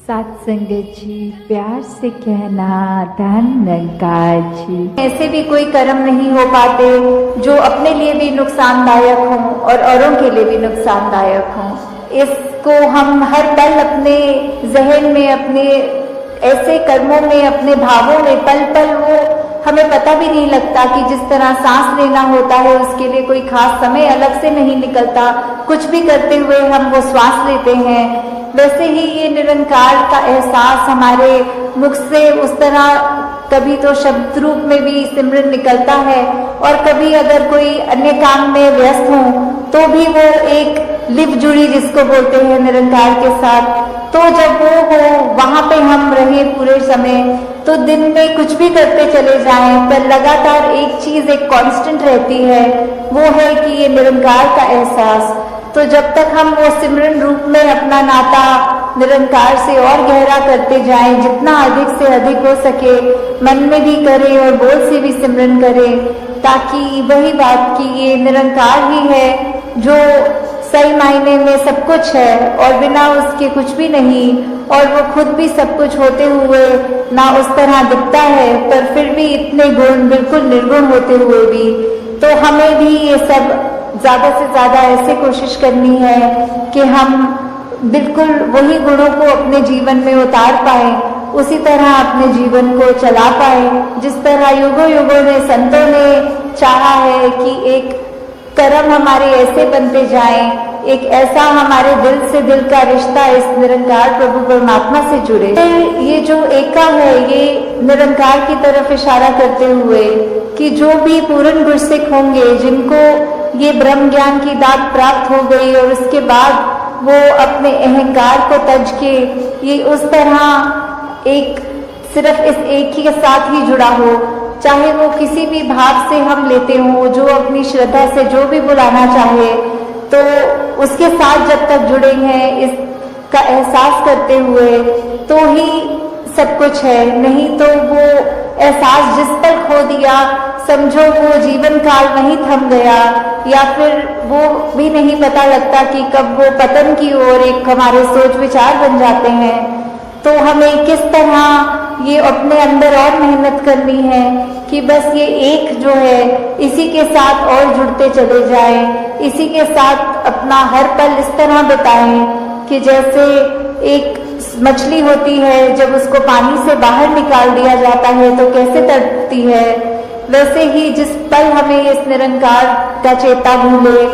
सत्संगत जी, प्यार से कहना धन निरंकार जी। ऐसे भी कोई कर्म नहीं हो पाते जो अपने लिए भी नुकसानदायक हों और औरों के लिए भी नुकसानदायक हों। इसको हम हर पल अपने जहन में, अपने ऐसे कर्मों में, अपने भावों में पल पल वो हमें पता भी नहीं लगता कि जिस तरह सांस लेना होता है उसके लिए कोई खास समय अलग से नहीं निकलता, कुछ भी करते हुए हम वो श्वास लेते हैं। वैसे ही ये निरंकार का एहसास हमारे मुख से उस तरह कभी तो शब्द रूप में भी सिमरन निकलता है और कभी अगर कोई अन्य काम में व्यस्त हो तो भी वो एक लिव जुड़ी जिसको बोलते हैं निरंकार के साथ। तो जब वो हो वहां पे हम रहे पूरे समय, तो दिन में कुछ भी करते चले जाएं पर लगातार एक चीज एक कांस्टेंट रहती है, वो है कि ये निरंकार का एहसास। तो जब तक हम वो सिमरन रूप में अपना नाता निरंकार से और गहरा करते जाएं, जितना अधिक से अधिक हो सके मन में भी करें और बोल से भी सिमरन करें, ताकि वही बात कि ये निरंकार ही है जो सही मायने में सब कुछ है और बिना उसके कुछ भी नहीं, और वो खुद भी सब कुछ होते हुए ना उस तरह दिखता है पर फिर भी इतने गुण बिल्कुल निर्गुण होते हुए भी। तो हमें भी ये सब ज्यादा से ज्यादा ऐसे कोशिश करनी है कि हम बिल्कुल वही गुणों को अपने जीवन में उतार पाए, उसी तरह अपने जीवन को चला पाए जिस तरह युगों युगों ने संतों ने चाहा है कि एक कर्म हमारे ऐसे बनते जाएं, एक ऐसा हमारे दिल से दिल का रिश्ता इस निरंकार प्रभु परमात्मा से जुड़े। फिर ये जो एका है ये निरंकार की तरफ इशारा करते हुए कि जो भी पूर्ण गुरसिक होंगे, जिनको ये ब्रह्म ज्ञान की दात प्राप्त हो गई और उसके बाद वो अपने अहंकार को तज के ये उस तरह एक सिर्फ इस एक ही के साथ ही जुड़ा हो, चाहे वो किसी भी भाव से हम लेते हो, जो अपनी श्रद्धा से जो भी बुलाना चाहे, तो उसके साथ जब तक जुड़े हैं इसका एहसास करते हुए तो ही सब कुछ है। नहीं तो वो एहसास जिस पर खो दिया समझो वो जीवन काल वहीं थम गया, या फिर वो भी नहीं पता लगता कि कब वो पतन की ओर एक हमारे सोच विचार बन जाते हैं। तो हमें किस तरह ये अपने अंदर और मेहनत करनी है कि बस ये एक जो है इसी के साथ और जुड़ते चले जाएं, इसी के साथ अपना हर पल इस तरह बिताएं कि जैसे एक मछली होती है जब उसको पानी से बाहर निकाल दिया जाता है तो कैसे तड़पती है, वैसे ही जिस पल हमें इस निरंकार का चेता भूले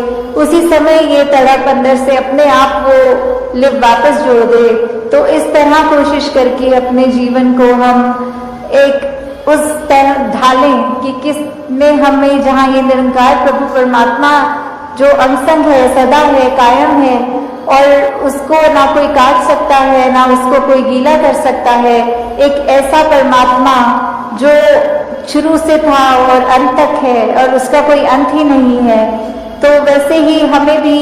उसी समय ये तड़प अंदर से अपने आप वो लिव वापस जोड़ दे। तो इस तरह कोशिश करके अपने जीवन को हम एक उस तरह ढालें कि किस में हमें जहाँ ये निरंकार प्रभु परमात्मा जो अंगसंग है, सदा है, कायम है और उसको ना कोई काट सकता है ना उसको कोई गीला कर सकता है, एक ऐसा परमात्मा जो शुरू से था और अंत तक है और उसका कोई अंत ही नहीं है। तो वैसे ही हमें भी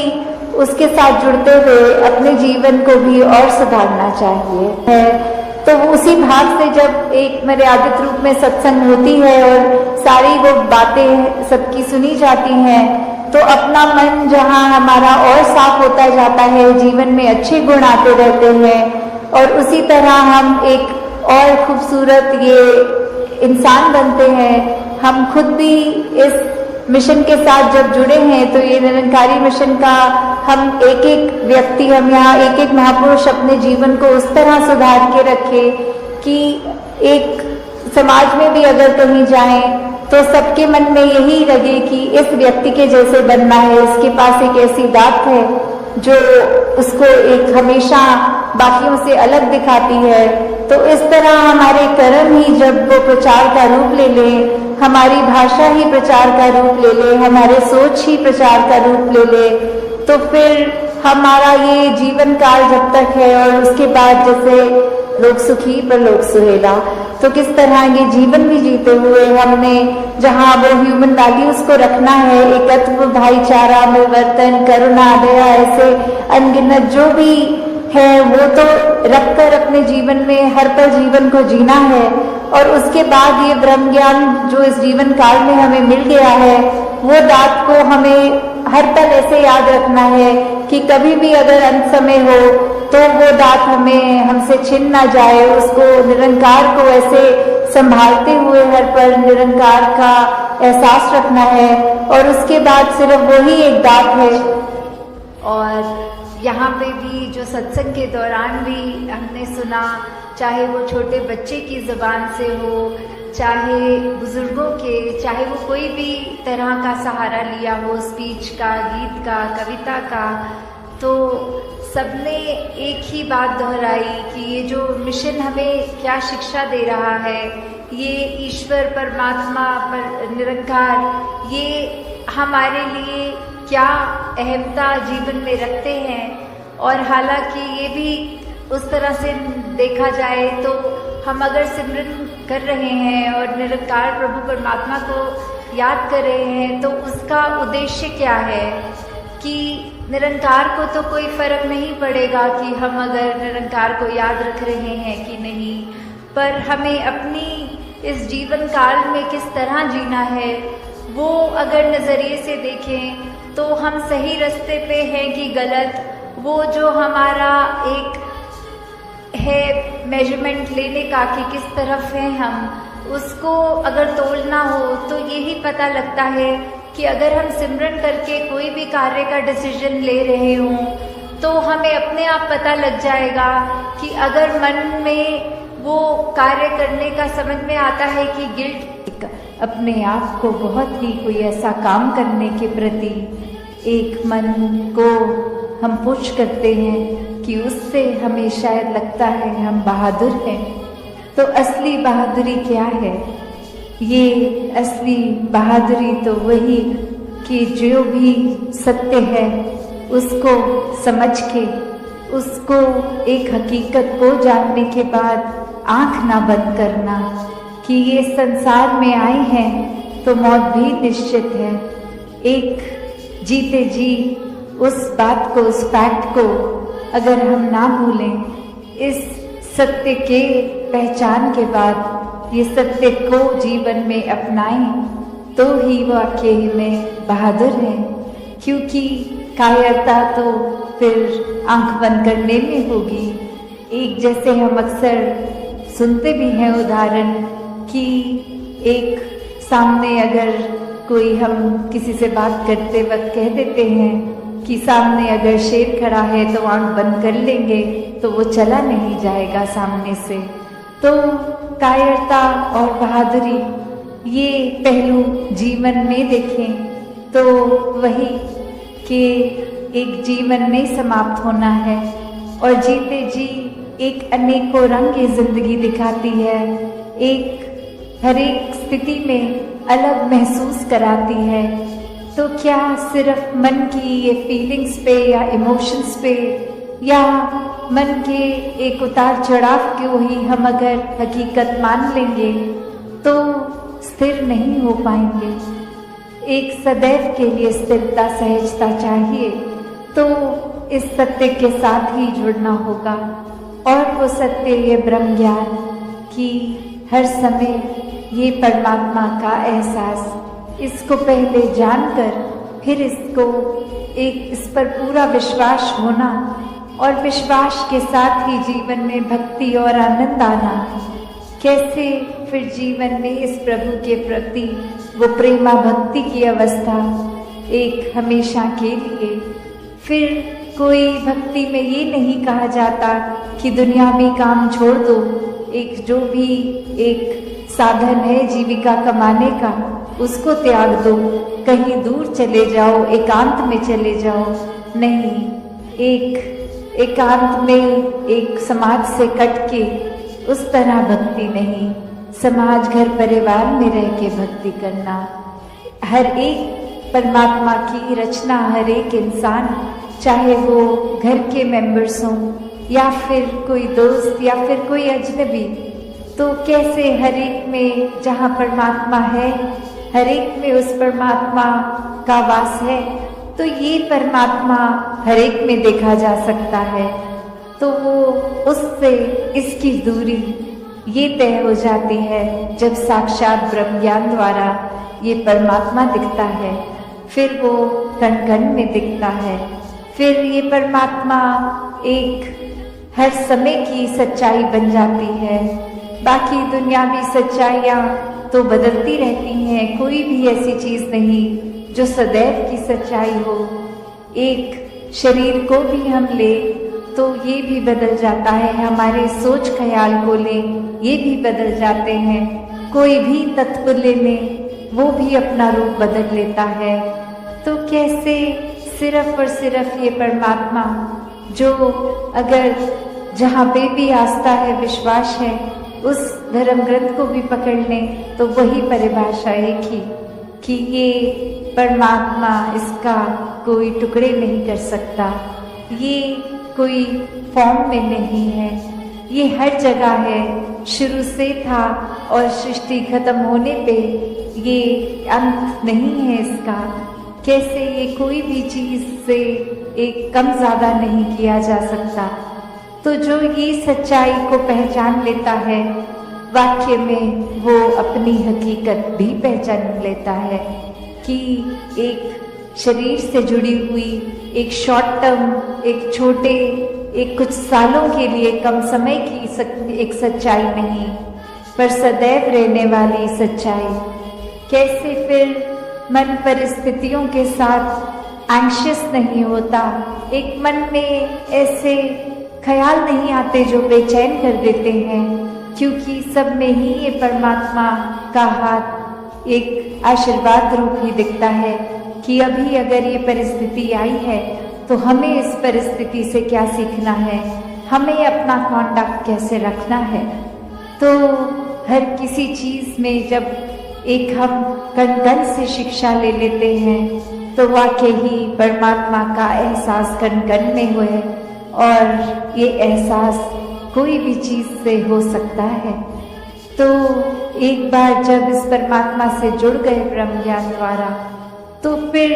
उसके साथ जुड़ते हुए अपने जीवन को भी और सुधारना चाहिए। तो उसी भाव से जब एक मर्यादित रूप में सत्संग होती है और सारी वो बातें सबकी सुनी जाती हैं तो अपना मन जहाँ हमारा और साफ होता जाता है, जीवन में अच्छे गुण आते रहते हैं और उसी तरह हम एक और खूबसूरत ये इंसान बनते हैं। हम खुद भी इस मिशन के साथ जब जुड़े हैं तो ये निरंकारी मिशन का हम एक एक व्यक्ति, हम यहाँ एक एक महापुरुष अपने जीवन को उस तरह सुधार के रखे कि एक समाज में भी अगर कहीं जाएं तो सबके मन में यही लगे कि इस व्यक्ति के जैसे बनना है, इसके पास एक ऐसी दात है जो उसको एक हमेशा बाकियों से अलग दिखाती है। तो इस तरह हमारे कर्म ही जब वो प्रचार का रूप ले ले, हमारी भाषा ही प्रचार का रूप ले ले, हमारे सोच ही प्रचार का रूप ले ले, तो फिर हमारा ये जीवन काल जब तक है और उसके बाद जैसे लोग सुखी पर लोग सुहेला, तो किस तरह ये जीवन भी जीते हुए हमने जहाँ वो ह्यूमन वैल्यूज को रखना है, एकत्व, भाईचारा, मिलवर्तन, करुणा, दया, ऐसे अनगिनत जो भी है वो तो रखकर अपने जीवन में हर पल जीवन को जीना है। और उसके बाद ये ब्रह्म ज्ञान जो इस जीवन काल में हमें मिल गया है वो दात को हमें हर पल ऐसे याद रखना है कि कभी भी अगर अंत समय हो तो वो दात हमसे छिन ना जाए, उसको निरंकार को ऐसे संभालते हुए हर पल निरंकार का एहसास रखना है, और उसके बाद सिर्फ वही एक दात है। और यहाँ पे भी जो सत्संग के दौरान भी हमने सुना, चाहे वो छोटे बच्चे की ज़बान से हो, चाहे बुजुर्गों के, चाहे वो कोई भी तरह का सहारा लिया हो, स्पीच का, गीत का, कविता का, तो सबने एक ही बात दोहराई कि ये जो मिशन हमें क्या शिक्षा दे रहा है, ये ईश्वर परमात्मा पर निरंकार ये हमारे लिए क्या अहमता जीवन में रखते हैं। और हालांकि ये भी उस तरह से देखा जाए तो हम अगर सिमरन कर रहे हैं और निरंकार प्रभु परमात्मा को याद कर रहे हैं तो उसका उद्देश्य क्या है कि निरंकार को तो कोई फर्क नहीं पड़ेगा कि हम अगर निरंकार को याद रख रहे हैं कि नहीं, पर हमें अपनी इस जीवन काल में किस तरह जीना है वो अगर नज़रिए से देखें तो हम सही रास्ते पे हैं कि गलत, वो जो हमारा एक है मेजरमेंट लेने का कि किस तरफ है हम, उसको अगर तोलना हो तो यही पता लगता है कि अगर हम सिमरन करके कोई भी कार्य का डिसीजन ले रहे हों तो हमें अपने आप पता लग जाएगा कि अगर मन में वो कार्य करने का समझ में आता है कि गिल्ट, अपने आप को बहुत ही कोई ऐसा काम करने के प्रति एक मन को हम पुश करते हैं कि उससे हमें शायद लगता है हम बहादुर हैं। तो असली बहादुरी क्या है? ये असली बहादुरी तो वही कि जो भी सत्य है उसको समझ के, उसको एक हकीकत को जानने के बाद आंख ना बंद करना कि ये संसार में आए हैं तो मौत भी निश्चित है। एक जीते जी उस बात को, उस फैक्ट को अगर हम ना भूलें, इस सत्य के पहचान के बाद ये सत्य को जीवन में अपनाएं तो ही वाकई में बहादुर है। क्योंकि कायरता तो फिर आंख बंद करने में होगी। एक जैसे हम अक्सर सुनते भी हैं उदाहरण कि एक सामने अगर कोई, हम किसी से बात करते वक्त कह देते हैं कि सामने अगर शेर खड़ा है तो आंख बंद कर लेंगे तो वो चला नहीं जाएगा सामने से। तो कायरता और बहादुरी ये पहलू जीवन में देखें तो वही कि एक जीवन नहीं समाप्त होना है और जीते जी एक अनेकों रंग ये जिंदगी दिखाती है, एक हर एक स्थिति में अलग महसूस कराती है। तो क्या सिर्फ मन की ये फीलिंग्स पे या इमोशंस पे या मन के एक उतार चढ़ाव को ही हम अगर हकीकत मान लेंगे तो स्थिर नहीं हो पाएंगे। एक सदैव के लिए स्थिरता, सहजता चाहिए, तो इस सत्य के साथ ही जुड़ना होगा। और वो सत्य, ये ब्रह्म ज्ञान कि हर समय ये परमात्मा का एहसास, इसको पहले जानकर फिर इसको एक इस पर पूरा विश्वास होना और विश्वास के साथ ही जीवन में भक्ति और आनंद आना। कैसे फिर जीवन में इस प्रभु के प्रति वो प्रेमा भक्ति की अवस्था एक हमेशा के लिए। फिर कोई भक्ति में ये नहीं कहा जाता कि दुनिया में काम छोड़ दो, एक जो भी एक साधन है जीविका कमाने का उसको त्याग दो, कहीं दूर चले जाओ, एकांत में चले जाओ। नहीं, एक एकांत में एक समाज से कट के उस तरह भक्ति नहीं, समाज घर परिवार में रह के भक्ति करना। हर एक परमात्मा की रचना, हर एक इंसान, चाहे वो घर के मेंबर्स हों या फिर कोई दोस्त या फिर कोई अजनबी, तो कैसे हर एक में जहाँ परमात्मा है, हर एक में उस परमात्मा का वास है, तो ये परमात्मा हर एक में देखा जा सकता है। तो वो उससे इसकी दूरी ये तय हो जाती है जब साक्षात ब्रह्म ज्ञान द्वारा ये परमात्मा दिखता है। फिर वो कण कण में दिखता है, फिर ये परमात्मा एक हर समय की सच्चाई बन जाती है। बाकी दुनियावी सच्चाइयाँ तो बदलती रहती हैं, कोई भी ऐसी चीज़ नहीं जो सदैव की सच्चाई हो। एक शरीर को भी हम ले तो ये भी बदल जाता है, हमारे सोच ख्याल को ले ये भी बदल जाते हैं, कोई भी तत्व ले लें वो भी अपना रूप बदल लेता है। तो कैसे सिर्फ और सिर्फ ये परमात्मा जो अगर जहाँ पे भी आस्था है, विश्वास है, उस धर्म ग्रंथ को भी पकड़ लें तो वही परिभाषा एक ही कि ये परमात्मा, इसका कोई टुकड़े नहीं कर सकता, ये कोई फॉर्म में नहीं है, ये हर जगह है, शुरू से था और सृष्टि खत्म होने पे ये अंत नहीं है इसका। कैसे ये कोई भी चीज़ से एक कम ज़्यादा नहीं किया जा सकता। तो जो ये सच्चाई को पहचान लेता है, वाक्य में वो अपनी हकीकत भी पहचान लेता है कि एक शरीर से जुड़ी हुई एक शॉर्ट टर्म, एक छोटे, एक कुछ सालों के लिए कम समय की एक सच्चाई नहीं, पर सदैव रहने वाली सच्चाई। कैसे फिर मन परिस्थितियों के साथ एंग्शियस नहीं होता, एक मन में ऐसे ख्याल नहीं आते जो बेचैन कर देते हैं, क्योंकि सब में ही ये परमात्मा का हाथ एक आशीर्वाद रूप ही दिखता है कि अभी अगर ये परिस्थिति आई है तो हमें इस परिस्थिति से क्या सीखना है, हमें अपना कॉन्डक्ट कैसे रखना है। तो हर किसी चीज़ में जब एक हम कण-कण से शिक्षा ले लेते हैं तो वाकई ही परमात्मा का एहसास कण-कण में हुए, और ये एहसास कोई भी चीज़ से हो सकता है। तो एक बार जब इस परमात्मा से जुड़ गए ब्रह्म ज्ञान द्वारा, तो फिर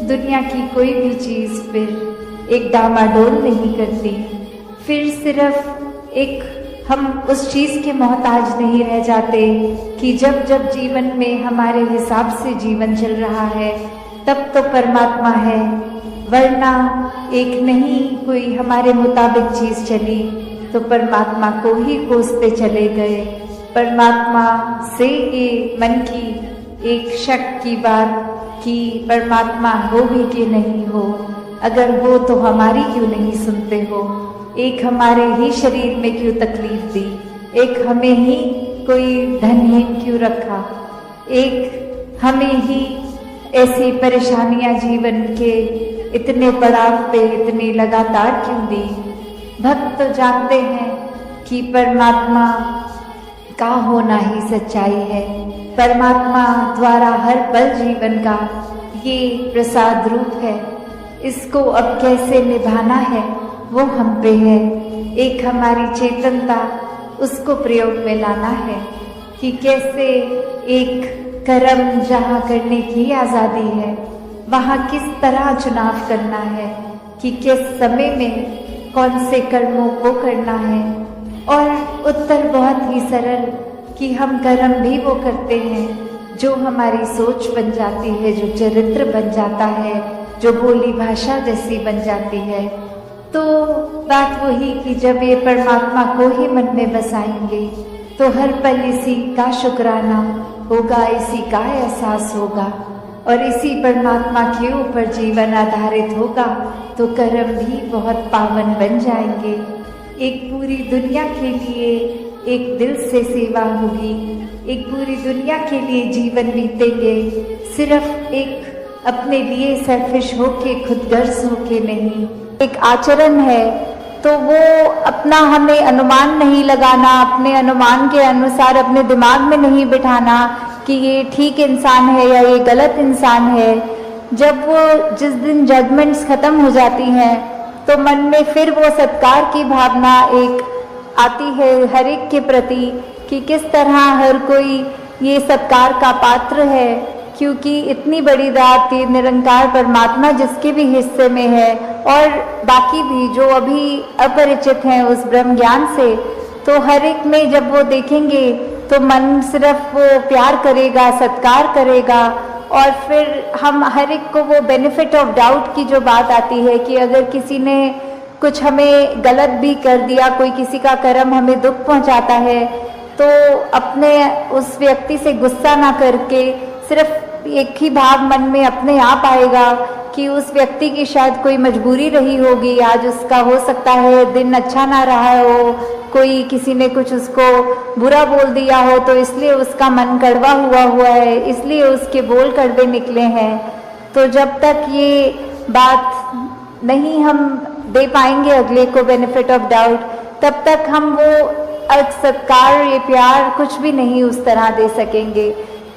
दुनिया की कोई भी चीज़ फिर एक डामाडोल नहीं करती, फिर सिर्फ एक हम उस चीज़ के मोहताज नहीं रह जाते कि जब जब जीवन में हमारे हिसाब से जीवन चल रहा है तब तो परमात्मा है, वरना एक नहीं कोई हमारे मुताबिक चीज़ चली तो परमात्मा को ही कोसते चले गए। परमात्मा से ये मन की एक शक की बात कि परमात्मा हो भी कि नहीं हो, अगर हो तो हमारी क्यों नहीं सुनते हो, एक हमारे ही शरीर में क्यों तकलीफ दी, एक हमें ही कोई धनहीन क्यों रखा, एक हमें ही ऐसी परेशानियां जीवन के इतने पड़ाव पे इतनी लगातार क्यों दी। भक्त तो जानते हैं कि परमात्मा का होना ही सच्चाई है, परमात्मा द्वारा हर पल जीवन का ये प्रसाद रूप है, इसको अब कैसे निभाना है वो हम पे है। एक हमारी चेतनता, उसको प्रयोग में लाना है कि कैसे एक कर्म जहाँ करने की आज़ादी है वहाँ किस तरह चुनाव करना है कि किस समय में कौन से कर्मों को करना है। और उत्तर बहुत ही सरल कि हम कर्म भी वो करते हैं जो हमारी सोच बन जाती है, जो चरित्र बन जाता है, जो बोली भाषा जैसी बन जाती है। तो बात वही कि जब ये परमात्मा को ही मन में बसाएंगे तो हर पल इसी का शुक्राना होगा, इसी का एहसास होगा और इसी परमात्मा के ऊपर जीवन आधारित होगा, तो कर्म भी बहुत पावन बन जाएंगे। एक पूरी दुनिया के लिए एक दिल से सेवा होगी, एक पूरी दुनिया के लिए जीवन बीतेंगे, सिर्फ एक अपने लिए सेल्फिश होके, खुदगर्ज होके नहीं। एक आचरण है तो वो अपना हमें अनुमान नहीं लगाना, अपने अनुमान के अनुसार अपने दिमाग में नहीं बिठाना कि ये ठीक इंसान है या ये गलत इंसान है। जब वो जिस दिन जजमेंट्स खत्म हो जाती हैं तो मन में फिर वो सत्कार की भावना एक आती है हर एक के प्रति कि किस तरह हर कोई ये सत्कार का पात्र है, क्योंकि इतनी बड़ी दात ये निरंकार परमात्मा जिसके भी हिस्से में है और बाकी भी जो अभी अपरिचित हैं उस ब्रह्म ज्ञान से, तो हर एक में जब वो देखेंगे तो मन सिर्फ वो प्यार करेगा, सत्कार करेगा और फिर हम हर एक को वो बेनिफिट ऑफ डाउट की जो बात आती है कि अगर किसी ने कुछ हमें गलत भी कर दिया, कोई किसी का कर्म हमें दुख पहुंचाता है, तो अपने उस व्यक्ति से गुस्सा ना करके सिर्फ एक ही भाव मन में अपने आप आएगा कि उस व्यक्ति की शायद कोई मजबूरी रही होगी, आज उसका हो सकता है दिन अच्छा ना रहा हो, कोई किसी ने कुछ उसको बुरा बोल दिया हो तो इसलिए उसका मन कड़वा हुआ है, इसलिए उसके बोल कड़वे निकले हैं। तो जब तक ये बात नहीं हम दे पाएंगे अगले को बेनिफिट ऑफ डाउट, तब तक हम वो सत्कार, ये प्यार कुछ भी नहीं उस तरह दे सकेंगे,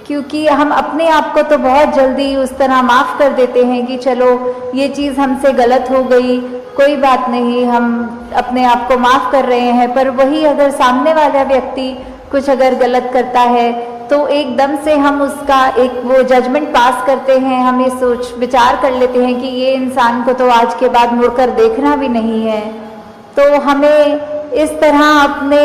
क्योंकि हम अपने आप को तो बहुत जल्दी उस तरह माफ़ कर देते हैं कि चलो ये चीज़ हमसे गलत हो गई, कोई बात नहीं, हम अपने आप को माफ़ कर रहे हैं। पर वही अगर सामने वाला व्यक्ति कुछ अगर गलत करता है तो एकदम से हम उसका एक वो जजमेंट पास करते हैं, हम ये सोच विचार कर लेते हैं कि ये इंसान को तो आज के बाद मुड़कर देखना भी नहीं है। तो हमें इस तरह अपने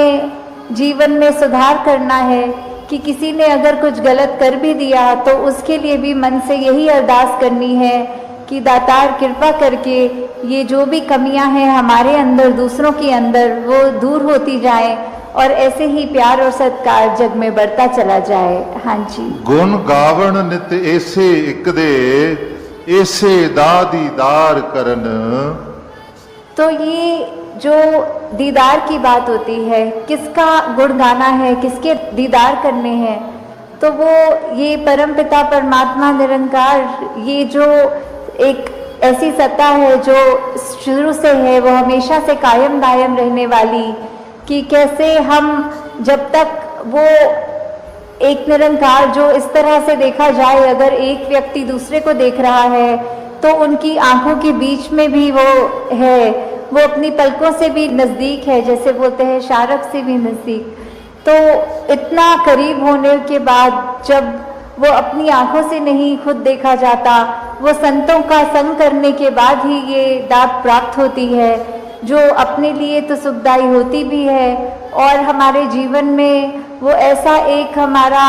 जीवन में सुधार करना है कि किसी ने अगर कुछ गलत कर भी दिया तो उसके लिए भी मन से यही अरदास करनी है कि दातार कृपा करके ये जो भी कमियां हैं हमारे अंदर, दूसरों के अंदर, वो दूर होती जाए और ऐसे ही प्यार और सत्कार जग में बढ़ता चला जाए। हाँ जी। गुण गावण नित ऐसे एक दे ऐसे दीदार करन। तो ये जो दीदार की बात होती है, किसका गुण गाना है, किसके दीदार करने हैं, तो वो ये परमपिता परमात्मा निरंकार, ये जो एक ऐसी सत्ता है जो शुरू से है, वो हमेशा से कायम दायम रहने वाली, कि कैसे हम जब तक वो एक निरंकार जो इस तरह से देखा जाए, अगर एक व्यक्ति दूसरे को देख रहा है तो उनकी आंखों के बीच में भी वो है, वो अपनी पलकों से भी नज़दीक है, जैसे बोलते हैं शारक से भी नज़दीक। तो इतना करीब होने के बाद जब वो अपनी आंखों से नहीं खुद देखा जाता, वो संतों का संग करने के बाद ही ये दात प्राप्त होती है, जो अपने लिए तो सुखदायी होती भी है और हमारे जीवन में वो ऐसा एक हमारा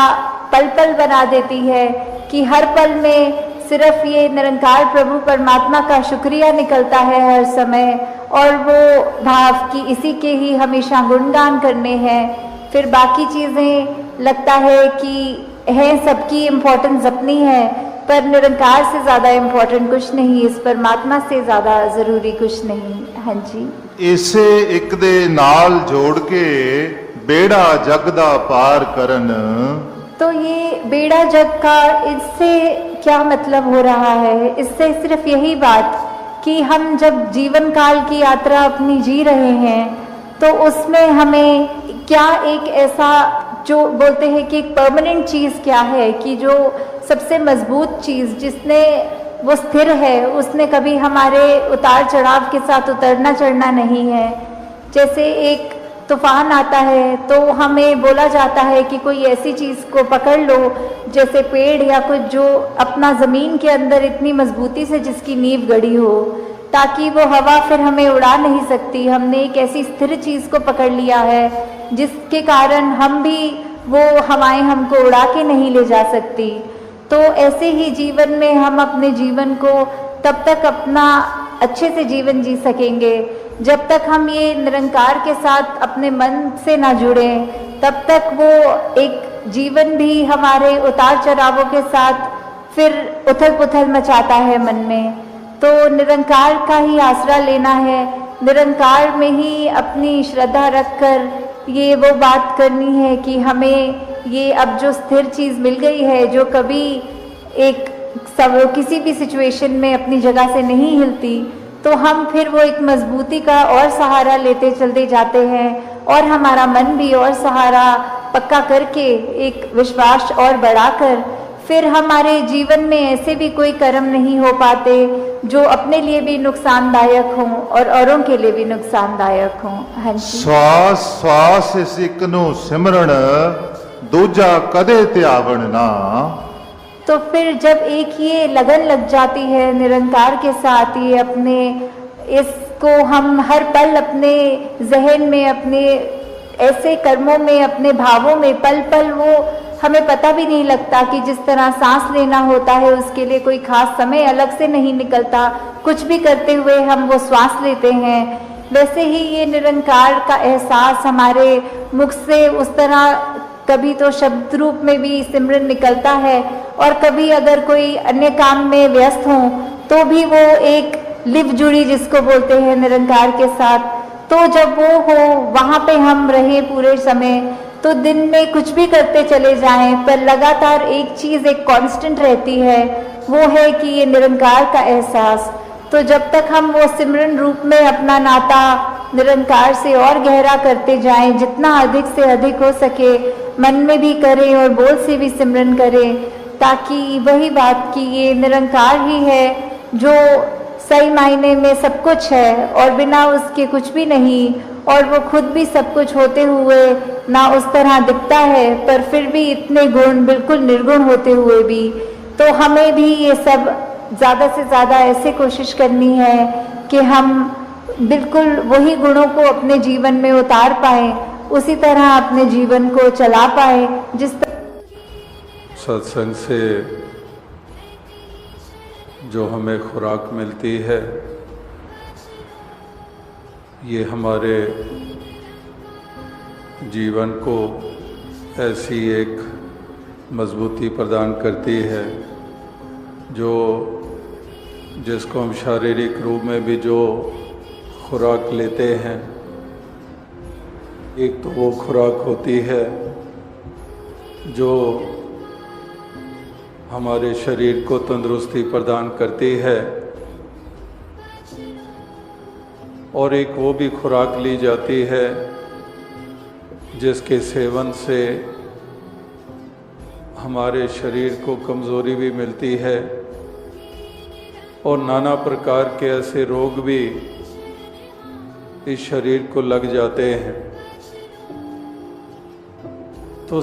पल पल बना देती है कि हर पल में सिर्फ ये निरंकार प्रभु परमात्मा का शुक्रिया निकलता है हर समय, और वो भाव कि इसी के ही हमेशा गुणगान करने हैं। फिर बाकी चीज़ें लगता है कि है सबकी इम्पोर्टेंस अपनी है, पर निरंकार से ज़्यादा इम्पोर्टेंट कुछ नहीं, इस परमात्मा से ज़्यादा ज़रूरी कुछ नहीं। हाँ जी। इसे एक दे नाल जोड़ के बेड़ा जग दा पार करन। तो ये बेड़ा जग का, इससे क्या मतलब हो रहा है? इससे सिर्फ यही बात कि हम जब जीवन काल की यात्रा अपनी जी रहे हैं तो उसमें हमें क्या एक ऐसा जो बोलते हैं कि एक परमानेंट चीज़ क्या है, कि जो सबसे मजबूत चीज़ जिसने वो स्थिर है, उसने कभी हमारे उतार चढ़ाव के साथ उतरना चढ़ना नहीं है। जैसे एक तूफान आता है तो हमें बोला जाता है कि कोई ऐसी चीज़ को पकड़ लो, जैसे पेड़ या कुछ जो अपना ज़मीन के अंदर इतनी मजबूती से जिसकी नींव गड़ी हो, ताकि वो हवा फिर हमें उड़ा नहीं सकती। हमने एक ऐसी स्थिर चीज़ को पकड़ लिया है जिसके कारण हम भी, वो हवाएं हमको उड़ा के नहीं ले जा सकती। तो ऐसे ही जीवन में हम अपने जीवन को तब तक अपना अच्छे से जीवन जी सकेंगे जब तक हम ये निरंकार के साथ अपने मन से ना जुड़े, तब तक वो एक जीवन भी हमारे उतार चढ़ावों के साथ फिर उथल पुथल मचाता है मन में। तो निरंकार का ही आसरा लेना है, निरंकार में ही अपनी श्रद्धा रखकर ये वो बात करनी है कि हमें ये अब जो स्थिर चीज़ मिल गई है, जो कभी एक सब किसी भी सिचुएशन में अपनी जगह से नहीं हिलती, तो हम फिर वो एक मजबूती का और सहारा लेते चलते जाते हैं और हमारा मन भी और सहारा पक्का करके एक विश्वास और बढ़ाकर फिर हमारे जीवन में ऐसे भी कोई कर्म नहीं हो पाते जो अपने लिए भी नुकसानदायक हों और औरों के लिए भी नुकसानदायक हों। हाँ जी। श्वास श्वास सिकनु सिमरण दूजा कदे त्यावण ना। तो फिर जब एक ये लगन लग जाती है निरंकार के साथ, ये अपने इसको हम हर पल अपने जहन में, अपने ऐसे कर्मों में, अपने भावों में पल पल वो हमें पता भी नहीं लगता कि जिस तरह सांस लेना होता है उसके लिए कोई खास समय अलग से नहीं निकलता, कुछ भी करते हुए हम वो श्वास लेते हैं, वैसे ही ये निरंकार का एहसास हमारे मुख से उस तरह कभी तो शब्द रूप में भी सिमरन निकलता है, और कभी अगर कोई अन्य काम में व्यस्त हो तो भी वो एक लिव जुड़ी जिसको बोलते हैं निरंकार के साथ, तो जब वो हो वहाँ पे हम रहे पूरे समय, तो दिन में कुछ भी करते चले जाएं पर लगातार एक चीज एक कांस्टेंट रहती है, वो है कि ये निरंकार का एहसास। तो जब तक हम वो सिमरन रूप में अपना नाता निरंकार से और गहरा करते जाएं, जितना अधिक से अधिक हो सके मन में भी करें और बोल से भी सिमरन करें, ताकि वही बात कि ये निरंकार ही है जो सही मायने में सब कुछ है और बिना उसके कुछ भी नहीं, और वो खुद भी सब कुछ होते हुए ना उस तरह दिखता है पर फिर भी इतने गुण बिल्कुल निर्गुण होते हुए भी। तो हमें भी ये सब ज़्यादा से ज़्यादा ऐसे कोशिश करनी है कि हम बिल्कुल वही गुणों को अपने जीवन में उतार पाए, उसी तरह अपने जीवन को चला पाए जिस सत्संग से जो हमें खुराक मिलती है ये हमारे जीवन को ऐसी एक मजबूती प्रदान करती है जो जिसको हम शारीरिक रूप में भी जो खुराक लेते हैं, एक तो वो खुराक होती है जो हमारे शरीर को तंदुरुस्ती प्रदान करती है, और एक वो भी खुराक ली जाती है जिसके सेवन से हमारे शरीर को कमज़ोरी भी मिलती है और नाना प्रकार के ऐसे रोग भी इस शरीर को लग जाते हैं। तो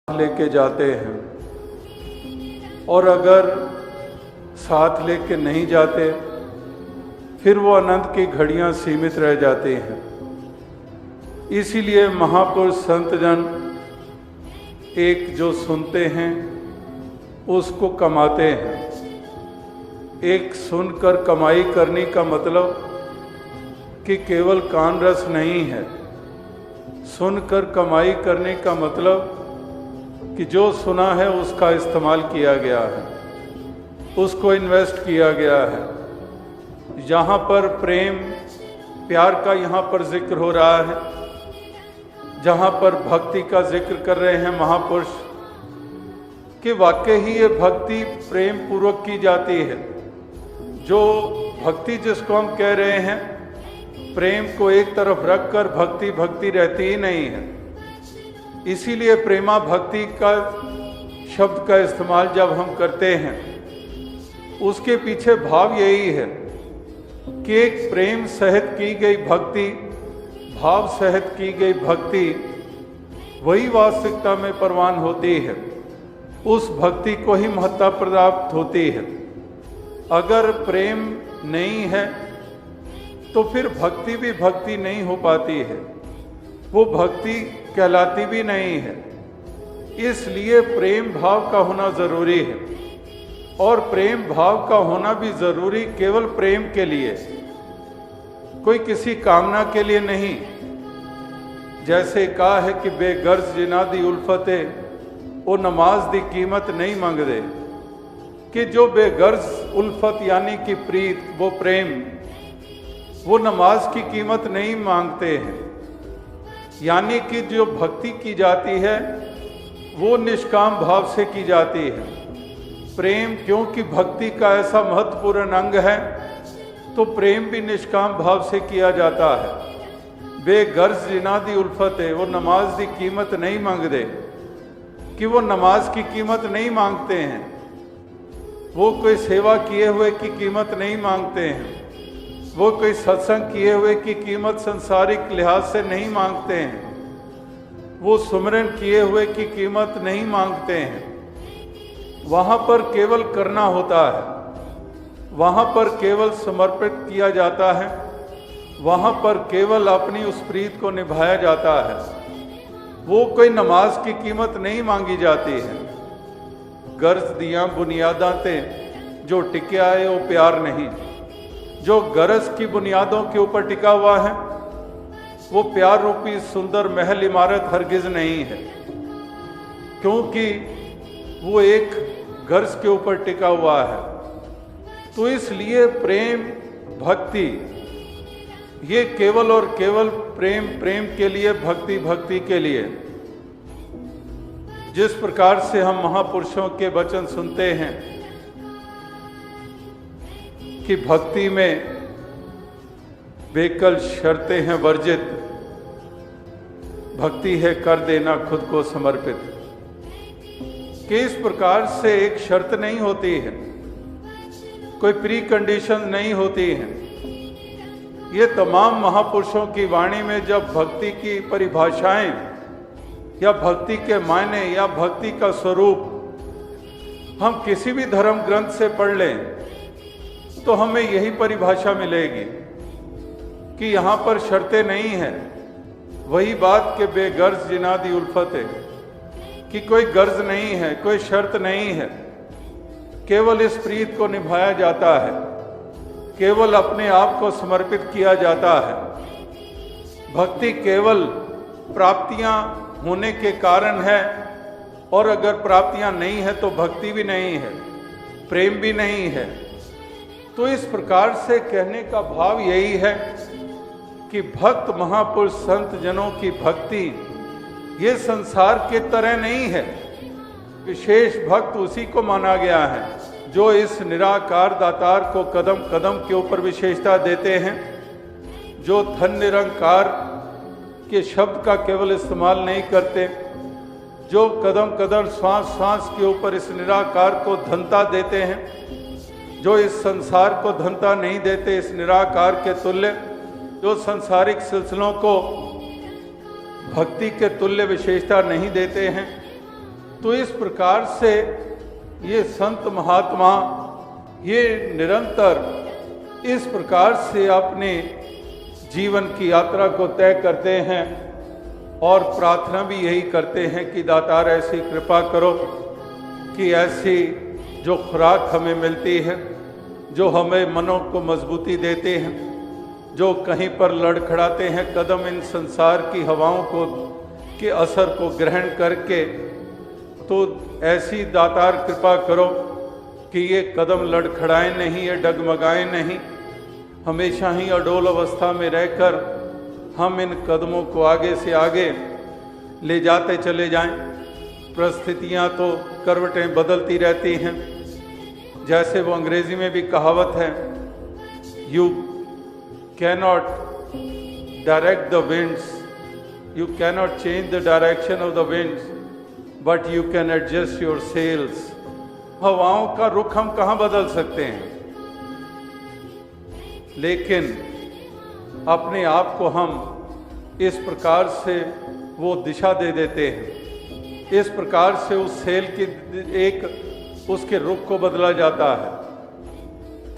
लेके जाते हैं, और अगर साथ लेके नहीं जाते फिर वो अनंत की घड़ियां सीमित रह जाती हैं। इसीलिए महापुरुष संत जन एक जो सुनते हैं उसको कमाते हैं। एक सुनकर कमाई करने का मतलब कि केवल कान रस नहीं है। सुनकर कमाई करने का मतलब कि जो सुना है उसका इस्तेमाल किया गया है, उसको इन्वेस्ट किया गया है। यहाँ पर प्रेम प्यार का यहाँ पर जिक्र हो रहा है, जहाँ पर भक्ति का जिक्र कर रहे हैं महापुरुष कि वाकई ही ये भक्ति प्रेम पूर्वक की जाती है। जो भक्ति जिसको हम कह रहे हैं, प्रेम को एक तरफ रखकर भक्ति भक्ति रहती ही नहीं है। इसीलिए प्रेमा भक्ति का शब्द का इस्तेमाल जब हम करते हैं, उसके पीछे भाव यही है कि एक प्रेम सहित की गई भक्ति, भाव सहित की गई भक्ति वही वास्तविकता में प्रवान होती है, उस भक्ति को ही महत्ता प्राप्त होती है। अगर प्रेम नहीं है तो फिर भक्ति भी भक्ति नहीं हो पाती है, वो भक्ति कहलाती भी नहीं है। इसलिए प्रेम भाव का होना जरूरी है, और प्रेम भाव का होना भी जरूरी केवल प्रेम के लिए, कोई किसी कामना के लिए नहीं। जैसे कहा है कि बेगर्ज जिना दी उल्फते वो नमाज दी कीमत नहीं मांग दे, कि जो बेगर्ज उल्फत यानी कि प्रीत, वो प्रेम, वो नमाज की कीमत नहीं मांगते हैं। यानी कि जो भक्ति की जाती है वो निष्काम भाव से की जाती है। प्रेम क्योंकि भक्ति का ऐसा महत्वपूर्ण अंग है, तो प्रेम भी निष्काम भाव से किया जाता है। बेगर्ज जिनादी उल्फत है, वो नमाज की कीमत नहीं मांग दे, कि वो नमाज की कीमत नहीं मांगते हैं, वो कोई सेवा किए हुए की कीमत नहीं मांगते हैं, वो कोई सत्संग किए हुए की कीमत संसारिक लिहाज से नहीं मांगते हैं, वो सुमरन किए हुए की कीमत नहीं मांगते हैं। वहाँ पर केवल करना होता है, वहाँ पर केवल समर्पित किया जाता है, वहाँ पर केवल अपनी उस प्रीत को निभाया जाता है। वो कोई नमाज की कीमत नहीं मांगी जाती है। गर्ज दियाँ बुनियादां ते जो टिक्या है वो प्यार नहीं। जो गरज की बुनियादों के ऊपर टिका हुआ है वो प्यार रूपी सुंदर महल इमारत हरगिज नहीं है, क्योंकि वो एक गर्ज के ऊपर टिका हुआ है। तो इसलिए प्रेम भक्ति ये केवल और केवल प्रेम प्रेम के लिए, भक्ति भक्ति के लिए। जिस प्रकार से हम महापुरुषों के वचन सुनते हैं कि भक्ति में बेकल शर्तें हैं वर्जित, भक्ति है कर देना खुद को समर्पित, कि इस प्रकार से एक शर्त नहीं होती है, कोई प्री कंडीशन नहीं होती है। ये तमाम महापुरुषों की वाणी में जब भक्ति की परिभाषाएं या भक्ति के मायने या भक्ति का स्वरूप हम किसी भी धर्म ग्रंथ से पढ़ लें तो हमें यही परिभाषा मिलेगी कि यहाँ पर शर्तें नहीं हैं। वही बात के बेगर्ज जिनादी उल्फत है, कि कोई गर्ज नहीं है, कोई शर्त नहीं है, केवल इस प्रीत को निभाया जाता है, केवल अपने आप को समर्पित किया जाता है। भक्ति केवल प्राप्तियां होने के कारण है, और अगर प्राप्तियां नहीं है तो भक्ति भी नहीं है, प्रेम भी नहीं है। तो इस प्रकार से कहने का भाव यही है कि भक्त महापुरुष संत जनों की भक्ति ये संसार के तरह नहीं है। विशेष भक्त उसी को माना गया है जो इस निराकार दातार को कदम कदम के ऊपर विशेषता देते हैं, जो धन निरंकार के शब्द का केवल इस्तेमाल नहीं करते, जो कदम कदम श्वास श्वास के ऊपर इस निराकार को धनता देते हैं, जो इस संसार को धनता नहीं देते इस निराकार के तुल्य, जो संसारिक सिलसिलों को भक्ति के तुल्य विशेषता नहीं देते हैं। तो इस प्रकार से ये संत महात्मा ये निरंतर इस प्रकार से अपने जीवन की यात्रा को तय करते हैं और प्रार्थना भी यही करते हैं कि दातार ऐसी कृपा करो कि ऐसी जो खुराक हमें मिलती है, जो हमें मनों को मजबूती देते हैं, जो कहीं पर लड़खड़ाते हैं कदम इन संसार की हवाओं को के असर को ग्रहण करके, तो ऐसी दातार कृपा करो कि ये कदम लड़खड़ाएं नहीं, ये डगमगाएं नहीं, हमेशा ही अडोल अवस्था में रहकर हम इन कदमों को आगे से आगे ले जाते चले जाएं। परिस्थितियां तो करवटें बदलती रहती हैं, जैसे वो अंग्रेजी में भी कहावत है, you cannot direct the winds You cannot change the direction of the winds, but you can adjust your sails. हवाओं का रुख हम कहाँ बदल सकते हैं, लेकिन अपने आप को हम इस प्रकार से वो दिशा दे देते हैं, इस प्रकार से उस सेल की एक उसके रुख को बदला जाता है।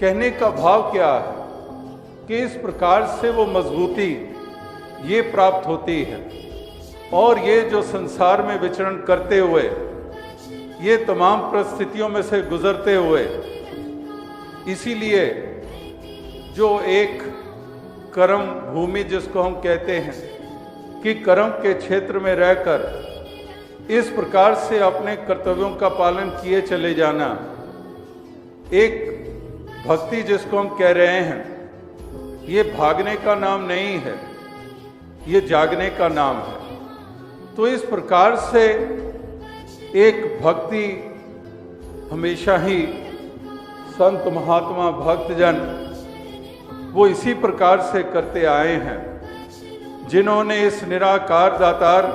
कहने का भाव क्या है कि इस प्रकार से वो मजबूती ये प्राप्त होती है, और ये जो संसार में विचरण करते हुए, ये तमाम परिस्थितियों में से गुजरते हुए, इसीलिए जो एक कर्म भूमि जिसको हम कहते हैं कि कर्म के क्षेत्र में रहकर इस प्रकार से अपने कर्तव्यों का पालन किए चले जाना, एक भक्ति जिसको हम कह रहे हैं, ये भागने का नाम नहीं है, ये जागने का नाम है। तो इस प्रकार से एक भक्ति हमेशा ही संत महात्मा भक्तजन वो इसी प्रकार से करते आए हैं, जिन्होंने इस निराकार दातार